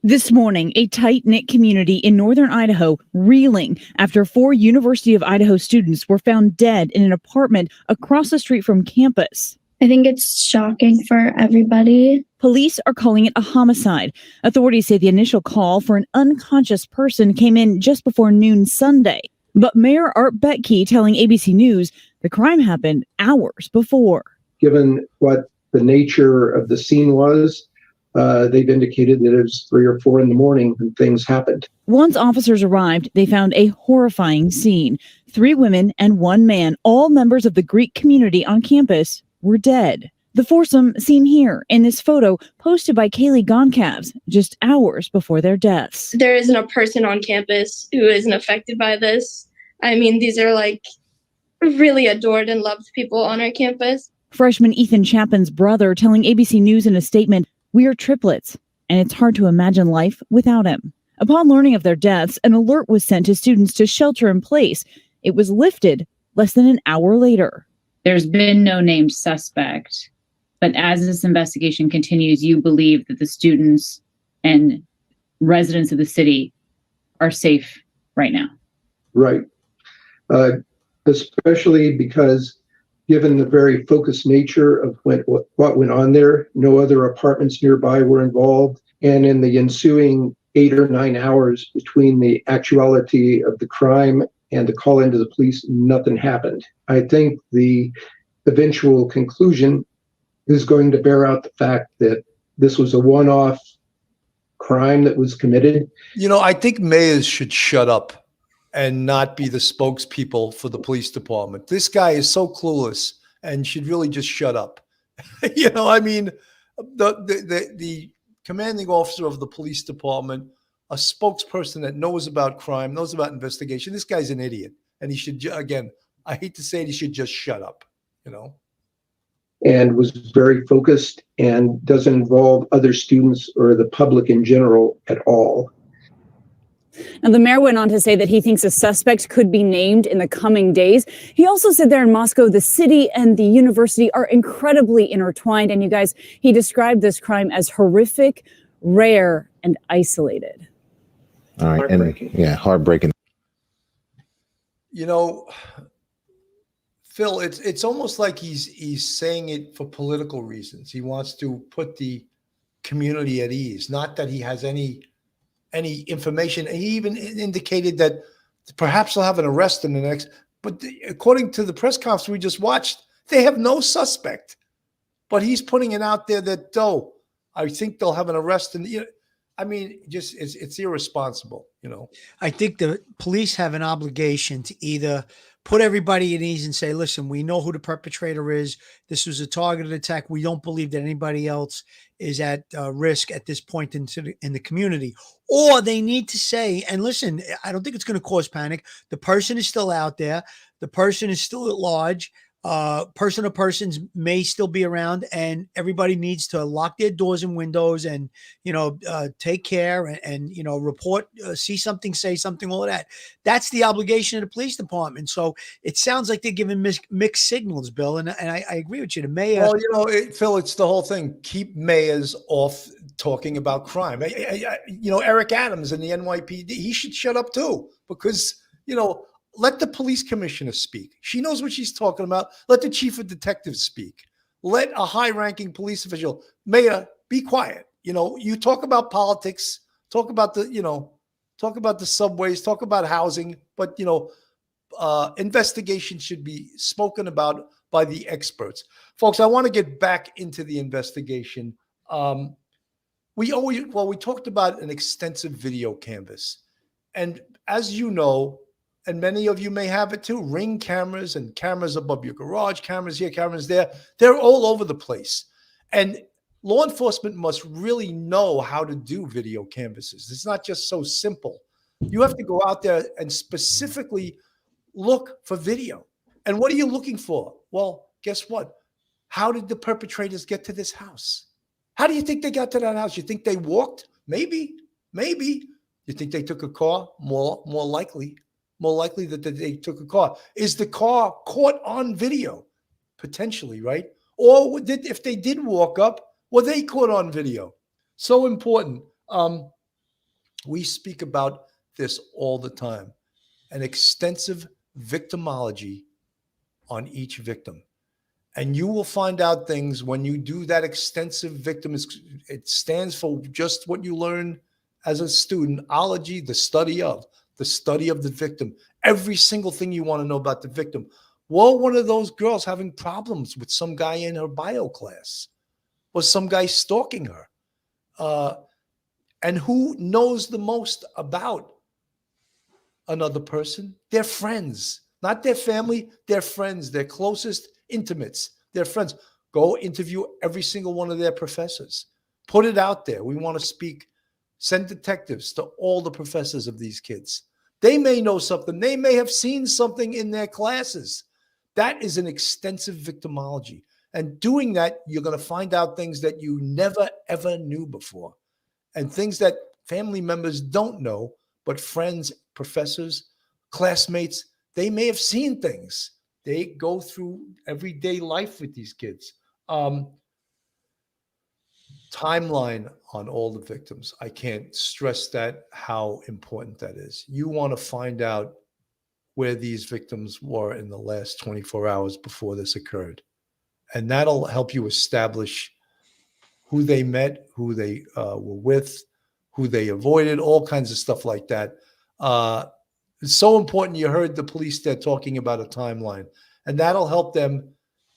This morning, a tight-knit community in northern Idaho reeling after 4 University of Idaho students were found dead in an apartment across the street from campus. I think it's shocking for everybody. Police are calling it a homicide. Authorities say the initial call for an unconscious person came in just before noon Sunday. But Mayor Art Betke telling ABC News the crime happened hours before. Given what the nature of the scene was, they've indicated that it was 3 or 4 in the morning when things happened. Once officers arrived, they found a horrifying scene. 3 women and 1 man, all members of the Greek community on campus, were dead. The foursome seen here in this photo posted by Kaylee Goncalves just hours before their deaths. There isn't a person on campus who isn't affected by this. I mean, these are like really adored and loved people on our campus. Freshman Ethan Chapin's brother telling ABC News in a statement, "We are triplets, and it's hard to imagine life without him." Upon learning of their deaths, an alert was sent to students to shelter in place. It was lifted less than an hour later. There's been no named suspect, but as this investigation continues, you believe that the students and residents of the city are safe right now. Right. Especially because given the very focused nature of what went on there, no other apartments nearby were involved. And in the ensuing 8 or 9 hours between the actuality of the crime and the call into the police, nothing happened. I think the eventual conclusion is going to bear out the fact that this was a one-off crime that was committed. I think mayors should shut up and not be the spokespeople for the police department. This guy is so clueless and should really just shut up. I mean, the commanding officer of the police department, a spokesperson that knows about crime, knows about investigation. This guy's an idiot. And he should, again, I hate to say it, he should just shut up, And was very focused and doesn't involve other students or the public in general at all. And the mayor went on to say that he thinks a suspect could be named in the coming days. He also said there in Moscow, the city and the university are incredibly intertwined. And you guys, he described this crime as horrific, rare, and isolated. All right. Heartbreaking. And heartbreaking. Phil, it's almost like he's saying it for political reasons. He wants to put the community at ease. Not that he has any information. He even indicated that perhaps they'll have an arrest in the next. But according to the press conference we just watched, they have no suspect. But he's putting it out there that I think they'll have an arrest. And I mean, just it's irresponsible. I think the police have an obligation to either put everybody at ease and say, listen, we know who the perpetrator is. This was a targeted attack. We don't believe that anybody else is at risk at this point in the community. Or they need to say, and listen, I don't think it's going to cause panic. The person is still out there. The person is still at large. person to persons may still be around, and everybody needs to lock their doors and windows, and take care, and report, see something, say something, all of that. That's the obligation of the police department. So it sounds like they're giving mixed signals, Bill, and I agree with you. The mayor. Well, Phil, it's the whole thing. Keep mayors off talking about crime. Eric Adams in the NYPD, he should shut up too, because, let the police commissioner speak. She knows what she's talking about. Let the chief of detectives speak. Let a high-ranking police official, mayor, be quiet. You talk about politics, talk about the subways, talk about housing, but investigation should be spoken about by the experts. Folks, I want to get back into the investigation. We talked about an extensive video canvas. And as you know, and many of you may have it too, Ring cameras and cameras above your garage, cameras here, cameras there, they're all over the place. And law enforcement must really know how to do video canvases. It's not just so simple. You have to go out there and specifically look for video. And what are you looking for? Well, guess what? How did the perpetrators get to this house? How do you think they got to that house? You think they walked? Maybe. You think they took a car? More likely that they took a car. Is the car caught on video? Potentially, right? Or if they did walk up, were they caught on video? So important. We speak about this all the time. An extensive victimology on each victim. And you will find out things when you do that extensive victim. It stands for just what you learn as a student, ology, the study of the victim. Every single thing you want to know about the victim. Well, one of those girls having problems with some guy in her bio class? Was some guy stalking her? And who knows the most about another person? Their friends, not their family, their friends, their closest intimates, their friends. Go interview every single one of their professors. Put it out there. We want to speak. Send detectives to all the professors of these kids. They may know something. They may have seen something in their classes. That is an extensive victimology. And doing that, you're going to find out things that you never, ever knew before. And things that family members don't know, but friends, professors, classmates, they may have seen things. They go through everyday life with these kids. Timeline on all the victims. I can't stress that, how important that is. You want to find out where these victims were in the last 24 hours before this occurred. And that'll help you establish who they met, who they were with, who they avoided, all kinds of stuff like that. It's so important. You heard the police there talking about a timeline, and that'll help them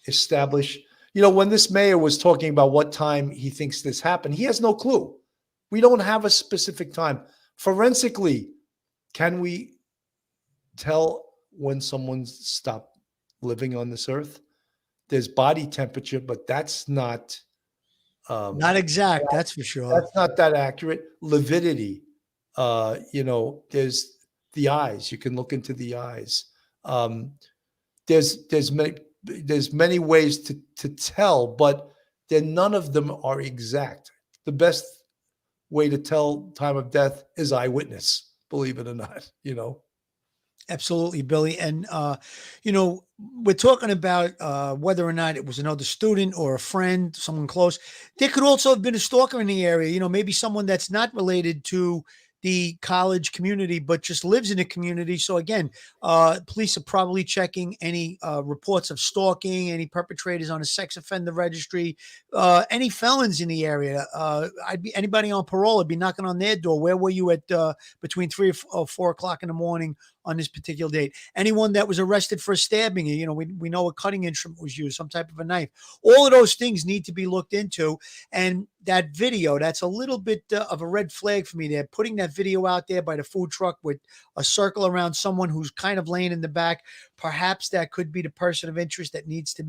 establish. When this mayor was talking about what time he thinks this happened, he has no clue. We don't have a specific time. Forensically, can we tell when someone's stopped living on this earth? There's body temperature, but that's not Not exact, that's for sure. That's not that accurate. Lividity, there's the eyes. You can look into the eyes. There's many ways to tell, but then none of them are exact. The best way to tell time of death is eyewitness, believe it or not, Absolutely, Billy. And, we're talking about whether or not it was another student or a friend, someone close. There could also have been a stalker in the area, maybe someone that's not related to the college community, but just lives in the community. So again, police are probably checking any reports of stalking, any perpetrators on a sex offender registry, any felons in the area. Anybody on parole, I'd be knocking on their door. Where were you at between 3 or 4 o'clock in the morning on this particular date? Anyone that was arrested for stabbing you, we know a cutting instrument was used, some type of a knife. All of those things need to be looked into. And that video, that's a little bit of a red flag for me. They're putting that video out there by the food truck with a circle around someone who's kind of laying in the back. Perhaps that could be the person of interest that needs to,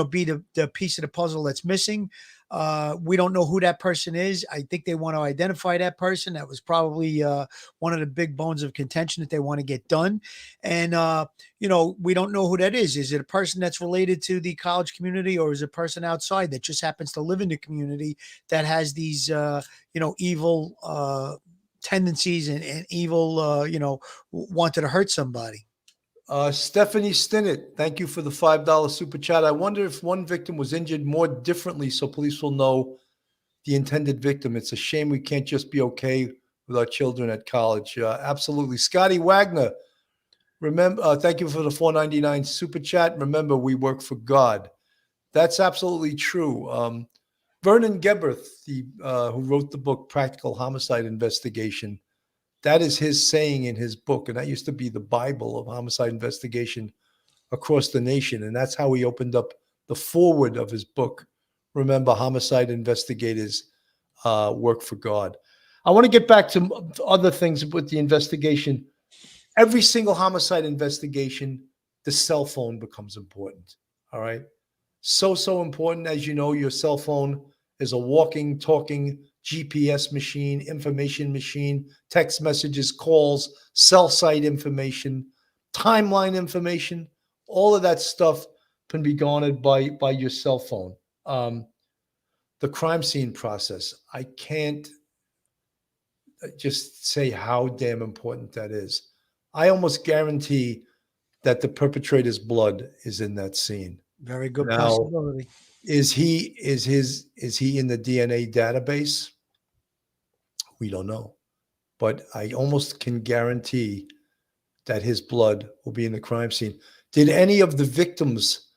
be the piece of the puzzle that's missing. We don't know who that person is. I think they want to identify that person. That was probably one of the big bones of contention that they want to get done. And, we don't know who that is. Is it a person that's related to the college community, or is it a person outside that just happens to live in the community that has these, evil tendencies and evil, wanted to hurt somebody? Stephanie Stinnett, thank you for the $5 super chat. I wonder if one victim was injured more differently so police will know the intended victim. It's a shame we can't just be okay with our children at college. Absolutely. Scotty Wagner, thank you for the $4.99 super chat. Remember, we work for God. That's absolutely true. Vernon Geberth, who wrote the book Practical Homicide Investigation, that is his saying in his book, and that used to be the Bible of homicide investigation across the nation. And that's how he opened up the foreword of his book. Remember, homicide investigators work for God. I want to get back to other things with the investigation. Every single homicide investigation, the cell phone becomes important. All right. So important. As you know, your cell phone is a walking, talking GPS machine, information machine, text messages, calls, cell site information, timeline information. All of that stuff can be garnered by your cell phone. The crime scene process, I can't just say how damn important that is. I almost guarantee that the perpetrator's blood is in that scene. Very good Now, possibility. is he in the DNA database? We don't know. But I almost can guarantee that his blood will be in the crime scene. Did any of the victims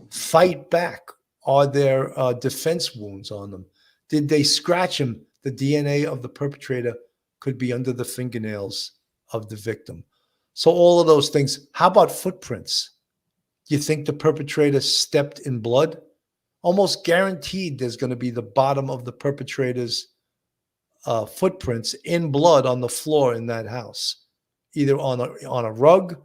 fight back? Are there defense wounds on them? Did they scratch him? The DNA of the perpetrator could be under the fingernails of the victim. So all of those things. How about footprints? You think the perpetrator stepped in blood? Almost guaranteed there's going to be the bottom of the perpetrator's footprints in blood on the floor in that house, either on a rug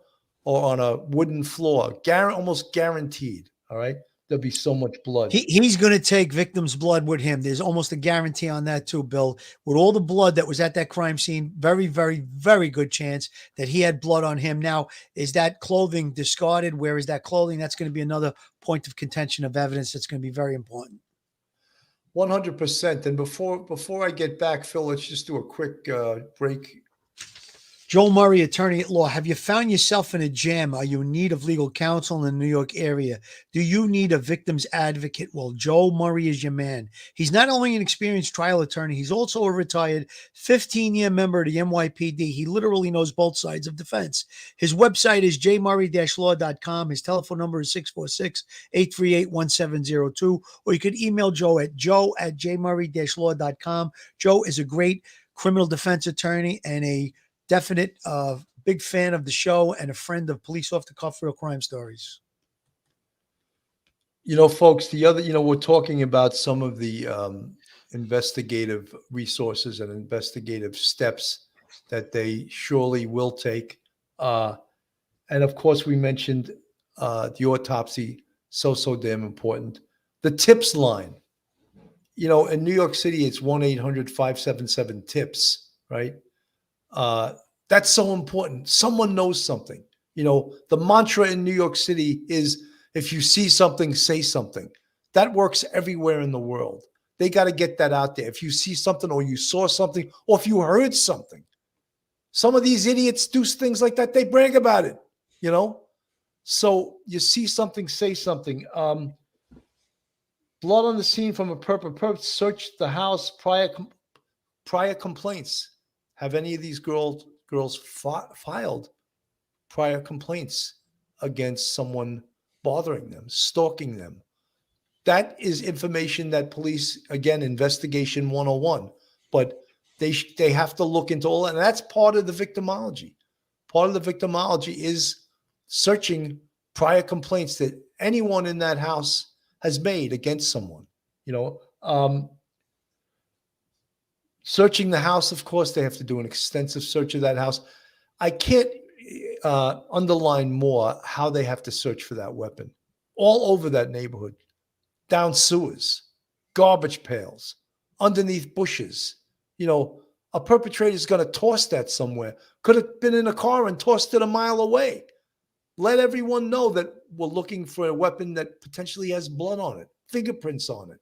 or on a wooden floor. Almost guaranteed. All right. There'll be so much blood. He's going to take victims' blood with him. There's almost a guarantee on that too, Bill. With all the blood that was at that crime scene, very, very, very good chance that he had blood on him. Now, is that clothing discarded? Where is that clothing? That's going to be another point of contention of evidence that's going to be very important. 100%. And before I get back, Phil, let's just do a quick break. Joel Murray, attorney at law. Have you found yourself in a jam? Are you in need of legal counsel in the New York area? Do you need a victim's advocate? Well, Joel Murray is your man. He's not only an experienced trial attorney, he's also a retired 15-year member of the NYPD. He literally knows both sides of defense. His website is jmurray-law.com. His telephone number is 646-838-1702. Or you could email Joe at joe@jmurray-law.com. Joe is a great criminal defense attorney and a definite big fan of the show and a friend of Police Off the Cuff Real Crime Stories. Folks, we're talking about some of the investigative resources and investigative steps that they surely will take. And of course, we mentioned the autopsy, so damn important. The tips line, in New York City, it's 1-800-577-TIPS, right? That's so important. Someone knows something. The mantra in New York City is, if you see something, say something. That works everywhere in the world. They got to get that out there. If you see something or you saw something or if you heard something, some of these idiots do things like that. They brag about it, So you see something, say something. Blood on the scene from a perp. Search the house. Prior complaints. Have any of these girls filed prior complaints against someone bothering them, stalking them? That is information that police, again, investigation 101, but they have to look into all that. And that's part of the victimology. Part of the victimology is searching prior complaints that anyone in that house has made against someone. Searching the house, of course, they have to do an extensive search of that house. I can't underline more how they have to search for that weapon all over that neighborhood, down sewers, garbage pails, underneath bushes. You know, a perpetrator is going to toss that somewhere. Could have been in a car and tossed it a mile away. Let everyone know that we're looking for a weapon that potentially has blood on it, fingerprints on it.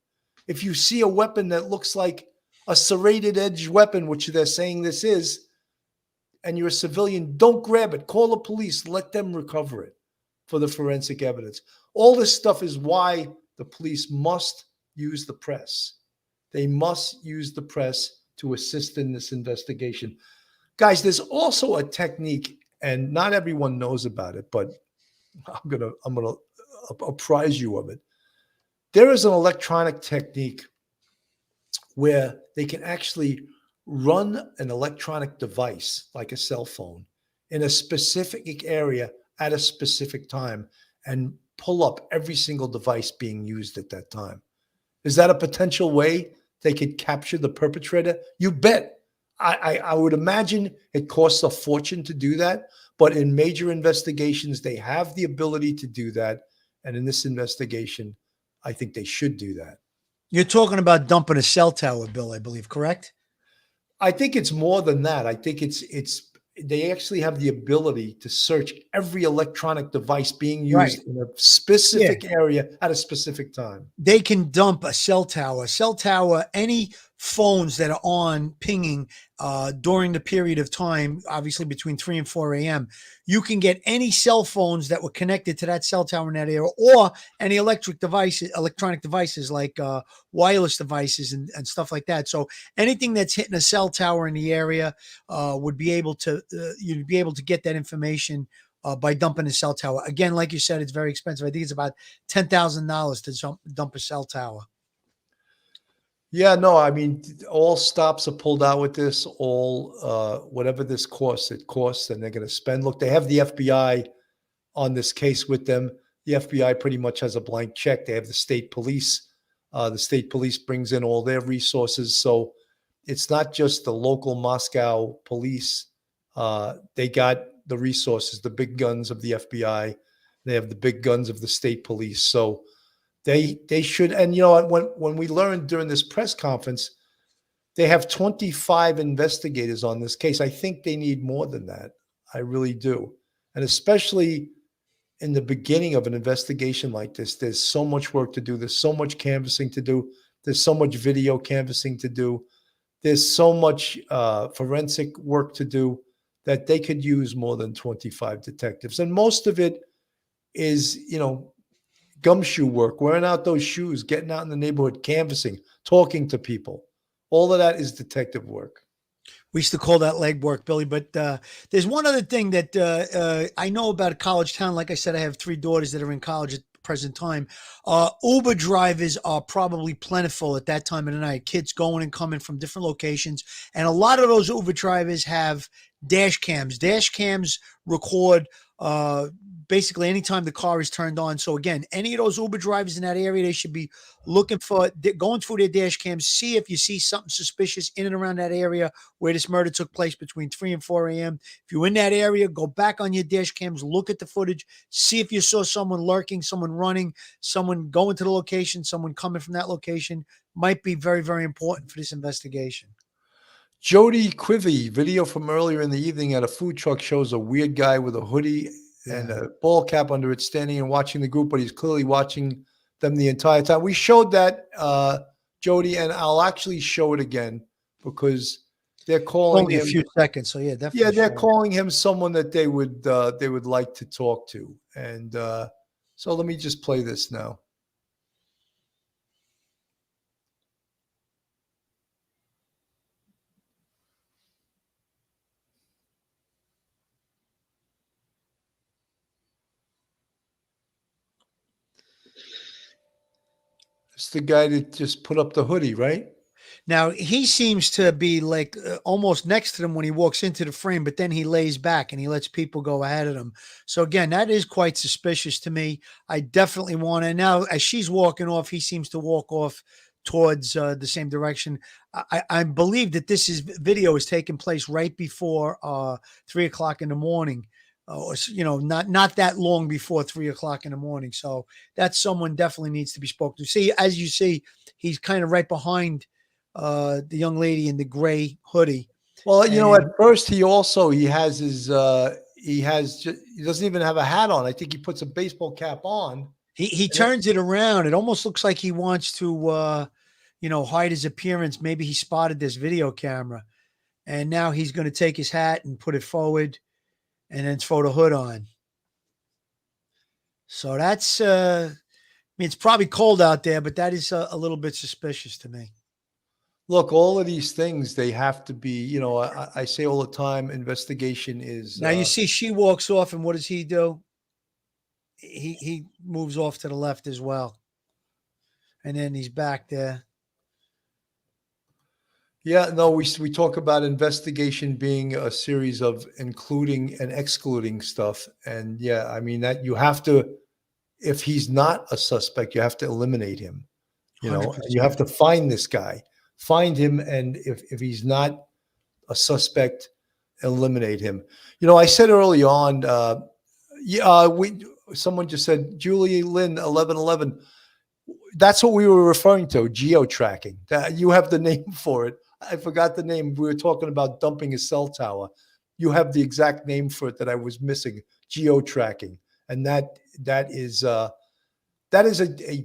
If you see a weapon that looks like a serrated edge weapon, which they're saying this is, and you're a civilian, don't grab it. Call the police. Let them recover it for the forensic evidence. All this stuff is why the police must use the press. They must use the press to assist in this investigation. Guys, there's also a technique, and not everyone knows about it, but I'm gonna apprise you of it. There is an electronic technique where they can actually run an electronic device like a cell phone in a specific area at a specific time and pull up every single device being used at that time. Is that a potential way they could capture the perpetrator? You bet. I would imagine it costs a fortune to do that, but in major investigations, they have the ability to do that. And in this investigation, I think they should do that. You're talking about dumping a cell tower, Bill, I believe, correct? I think it's more than that. I think it's they actually have the ability to search every electronic device being used in a specific area at a specific time. They can dump a cell tower. Cell tower, any phones that are on pinging during the period of time, obviously between 3 and 4 a.m., you can get any cell phones that were connected to that cell tower in that area, or any electronic devices like wireless devices and stuff like that. So anything that's hitting a cell tower in the area would be able to, you'd be able to get that information by dumping a cell tower. Again, like you said, it's very expensive. I think it's about $10,000 to dump a cell tower. Yeah, no, I mean, all stops are pulled out with this. All whatever this costs, it costs, and they're going to spend. Look, they have the FBI on this case with them. The FBI pretty much has a blank check. They have the state police. The state police brings in all their resources, so it's not just the local Moscow police. They got the resources, the big guns of the FBI. They have the big guns of the state police. So they should. And you know, when we learned during this press conference, they have 25 investigators on this case. I think they need more than that. I really do. And especially in the beginning of an investigation like this, there's so much work to do. There's so much canvassing to do. There's so much video canvassing to do. There's so much forensic work to do that they could use more than 25 detectives. And most of it is, you know, gumshoe work, wearing out those shoes, getting out in the neighborhood, canvassing, talking to people. All of that is detective work. We used to call that legwork, Billy. But there's one other thing that I know about a college town. Like I said, I have 3 daughters that are in college at the present time. Uber drivers are probably plentiful at that time of the night. Kids going and coming from different locations. And a lot of those Uber drivers have dash cams. Dash cams record basically anytime the car is turned on. So again, any of those Uber drivers in that area, they should be looking for, going through their dash cams, see if you see something suspicious in and around that area where this murder took place between 3 and 4 a.m. If you're in that area, go back on your dash cams, look at the footage, see if you saw someone lurking, someone running, someone going to the location, someone coming from that location. Might be very, very important for this investigation. Jody Quivy, video from earlier in the evening at a food truck shows a weird guy with a hoodie and a ball cap under it standing and watching the group, but he's clearly watching them the entire time. We showed that, Jody, and I'll actually show it again because they're calling Only him a few seconds. So yeah, definitely. Yeah, they're calling him someone that they would like to talk to. And so let me just play this now. It's the guy that just put up the hoodie, right? Now, he seems to be like almost next to them when he walks into the frame, but then he lays back and he lets people go ahead of him. So again, that is quite suspicious to me. I definitely want to. Now, as she's walking off, he seems to walk off towards the same direction. I believe that this video is taking place right before 3 o'clock in the morning. not that long before 3 o'clock in the morning. So that's someone definitely needs to be spoken to. See, as you see, he's kind of right behind the young lady in the gray hoodie. Well, at first he has his he doesn't even have a hat on. I think he puts a baseball cap on. He turns it around. It almost looks like he wants to hide his appearance. Maybe he spotted this video camera, and now he's going to take his hat and put it forward and then throw the hood on. So that's it's probably cold out there, but that is a little bit suspicious to me. Look, all of these things, they have to be, I say all the time, investigation is. Now you see she walks off, and what does he do? He moves off to the left as well. And then he's back there. Yeah, no, we talk about investigation being a series of including and excluding stuff. And yeah, I mean that you have to, if he's not a suspect, you have to eliminate him. 100%. You have to find this guy. Find him, and if he's not a suspect, eliminate him. I said early on, someone just said Julie Lynn 1111. That's what we were referring to, geo-tracking. You have the name for it. I forgot the name. We were talking about dumping a cell tower. You have the exact name for it that I was missing, geo-tracking, and that is a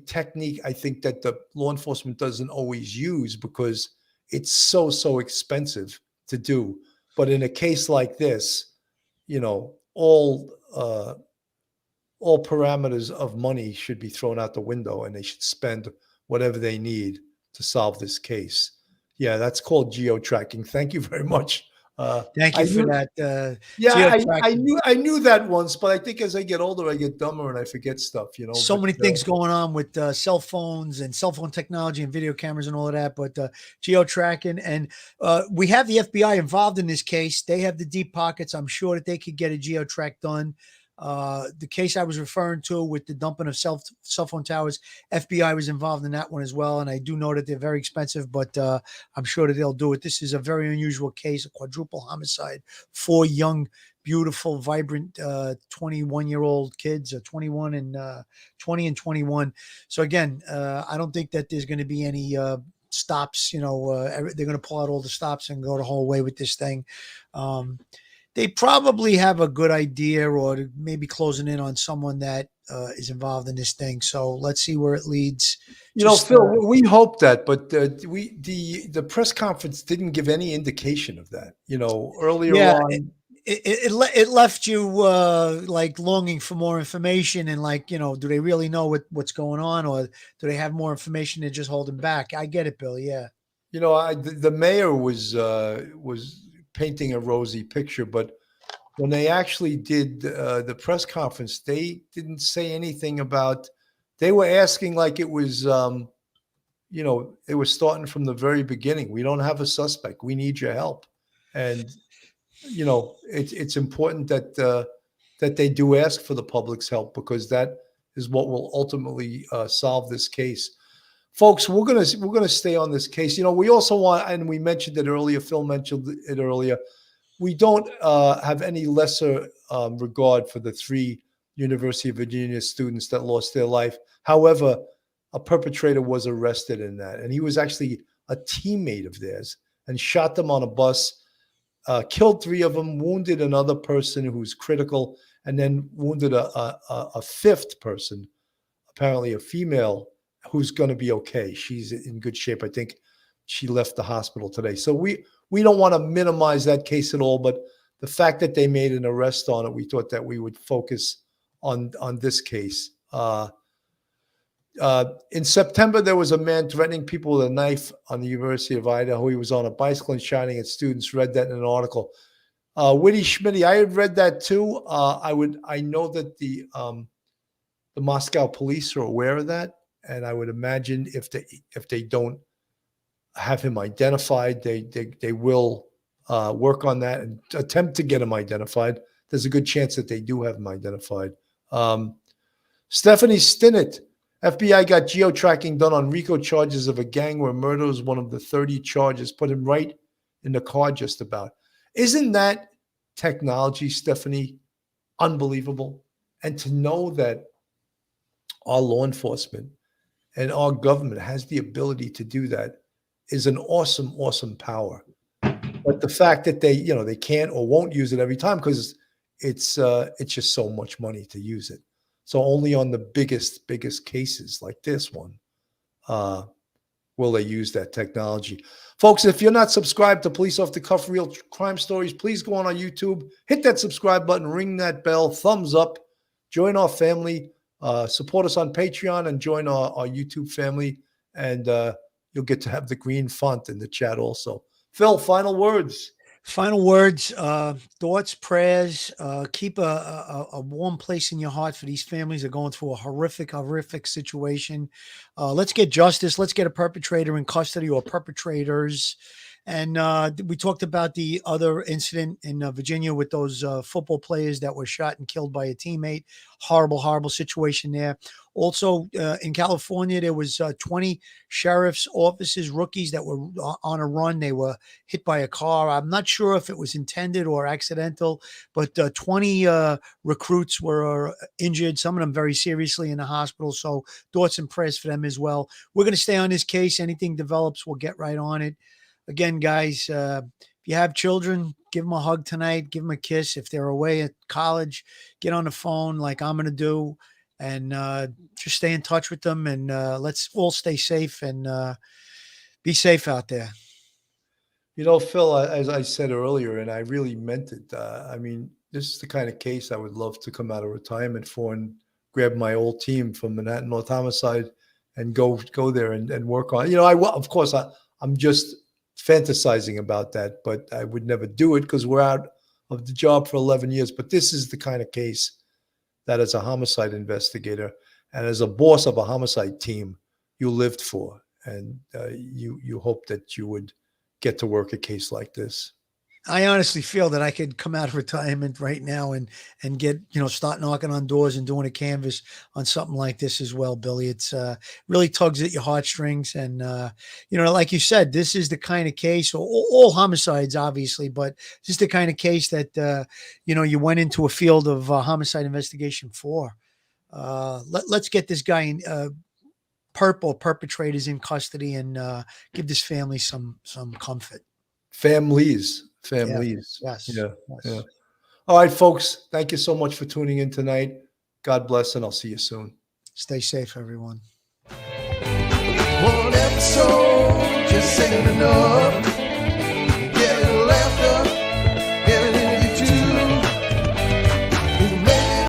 technique I think that the law enforcement doesn't always use because it's so expensive to do. But in a case like this, all parameters of money should be thrown out the window, and they should spend whatever they need to solve this case. Yeah, that's called geo-tracking. Thank you very much. Thank you for that. I knew that once, but I think as I get older, I get dumber and I forget stuff. So many things going on with cell phones and cell phone technology and video cameras and all of that. But geo-tracking, and we have the FBI involved in this case. They have the deep pockets. I'm sure that they could get a geo-track done. The case I was referring to with the dumping of cell phone towers, FBI was involved in that one as well. And I do know that they're very expensive, but I'm sure that they'll do it. This is a very unusual case, a quadruple homicide, 4 young, beautiful, vibrant 21-year-old kids, 21 and 20 and 21. So again, I don't think that there's going to be any stops. They're going to pull out all the stops and go the whole way with this thing. They probably have a good idea, or maybe closing in on someone that is involved in this thing. So let's see where it leads. Phil, we hope that, but the press conference didn't give any indication of that. Earlier on, it left you like longing for more information, and do they really know what's going on, or do they have more information and just holding back? I get it, Bill. Yeah, the mayor was painting a rosy picture, but when they actually did the press conference, they didn't say anything about. They were asking like it was, it was starting from the very beginning. We don't have a suspect. We need your help, and it's important that they do ask for the public's help, because that is what will ultimately solve this case. Folks, we're gonna stay on this case. We also want, and we mentioned it earlier, Phil mentioned it earlier, we don't have any lesser regard for the 3 University of Virginia students that lost their life. However, a perpetrator was arrested in that, and he was actually a teammate of theirs, and shot them on a bus, killed 3 of them, wounded another person who's critical, and then wounded a 5th person, apparently a female, who's going to be okay. She's in good shape. I think she left the hospital today. So we don't want to minimize that case at all, but the fact that they made an arrest on it, we thought that we would focus on this case. In September, there was a man threatening people with a knife on the University of Idaho. He was on a bicycle and shouting at students. Read that in an article. Whitty Schmitty, I had read that too. I know that the Moscow police are aware of that. And I would imagine if they don't have him identified, they will work on that and attempt to get him identified. There's a good chance that they do have him identified. Stephanie Stinnett, FBI got geo-tracking done on RICO charges of a gang where murder was one of the 30 charges. Put him right in the car just about. Isn't that technology, Stephanie, unbelievable. And to know that our law enforcement and our government has the ability to do that is an awesome, awesome power. But the fact that they can't or won't use it every time because it's just so much money to use it. So only on the biggest cases like this one will they use that technology. Folks, if you're not subscribed to Police Off the Cuff Real Crime Stories, please go on our YouTube, hit that subscribe button, ring that bell, thumbs up, join our family, support us on Patreon, and join our YouTube family, and you'll get to have the green font in the chat also. Phil, final words. Final words, thoughts, prayers, keep a warm place in your heart for these families that are going through a horrific situation. Let's get justice. Let's get a perpetrator in custody or perpetrators. And we talked about the other incident in Virginia with those football players that were shot and killed by a teammate. Horrible situation there. Also in California, there was 20 sheriff's officers, rookies that were on a run. They were hit by a car. I'm not sure if it was intended or accidental, but 20 recruits were injured, some of them very seriously in the hospital. So thoughts and prayers for them as well. We're going to stay on this case. Anything develops, we'll get right on it. Again, guys, if you have children, give them a hug tonight, give them a kiss. If they're away at college, get on the phone like I'm going to do, and just stay in touch with them. And let's all stay safe and be safe out there. You know, Phil, as I said earlier, and I really meant it, I mean, this is the kind of case I would love to come out of retirement for and grab my old team from Manhattan North Homicide and go there and work on. You know, of course, I'm just fantasizing about that, but I would never do it because we're out of the job for 11 years. But this is the kind of case that as a homicide investigator and as a boss of a homicide team, you lived for, and you hope that you would get to work a case like this. I honestly feel that I could come out of retirement right now and get, start knocking on doors and doing a canvas on something like this as well, Billy. It's really tugs at your heartstrings. And, like you said, this is the kind of case, or all homicides, obviously, but this is the kind of case that, you went into a field of homicide investigation for. Let's get this guy in perpetrators in custody and give this family some comfort. Families. Yes. Yeah. All right, folks. Thank you so much for tuning in tonight. God bless, and I'll see you soon. Stay safe, everyone. One episode just ain't enough.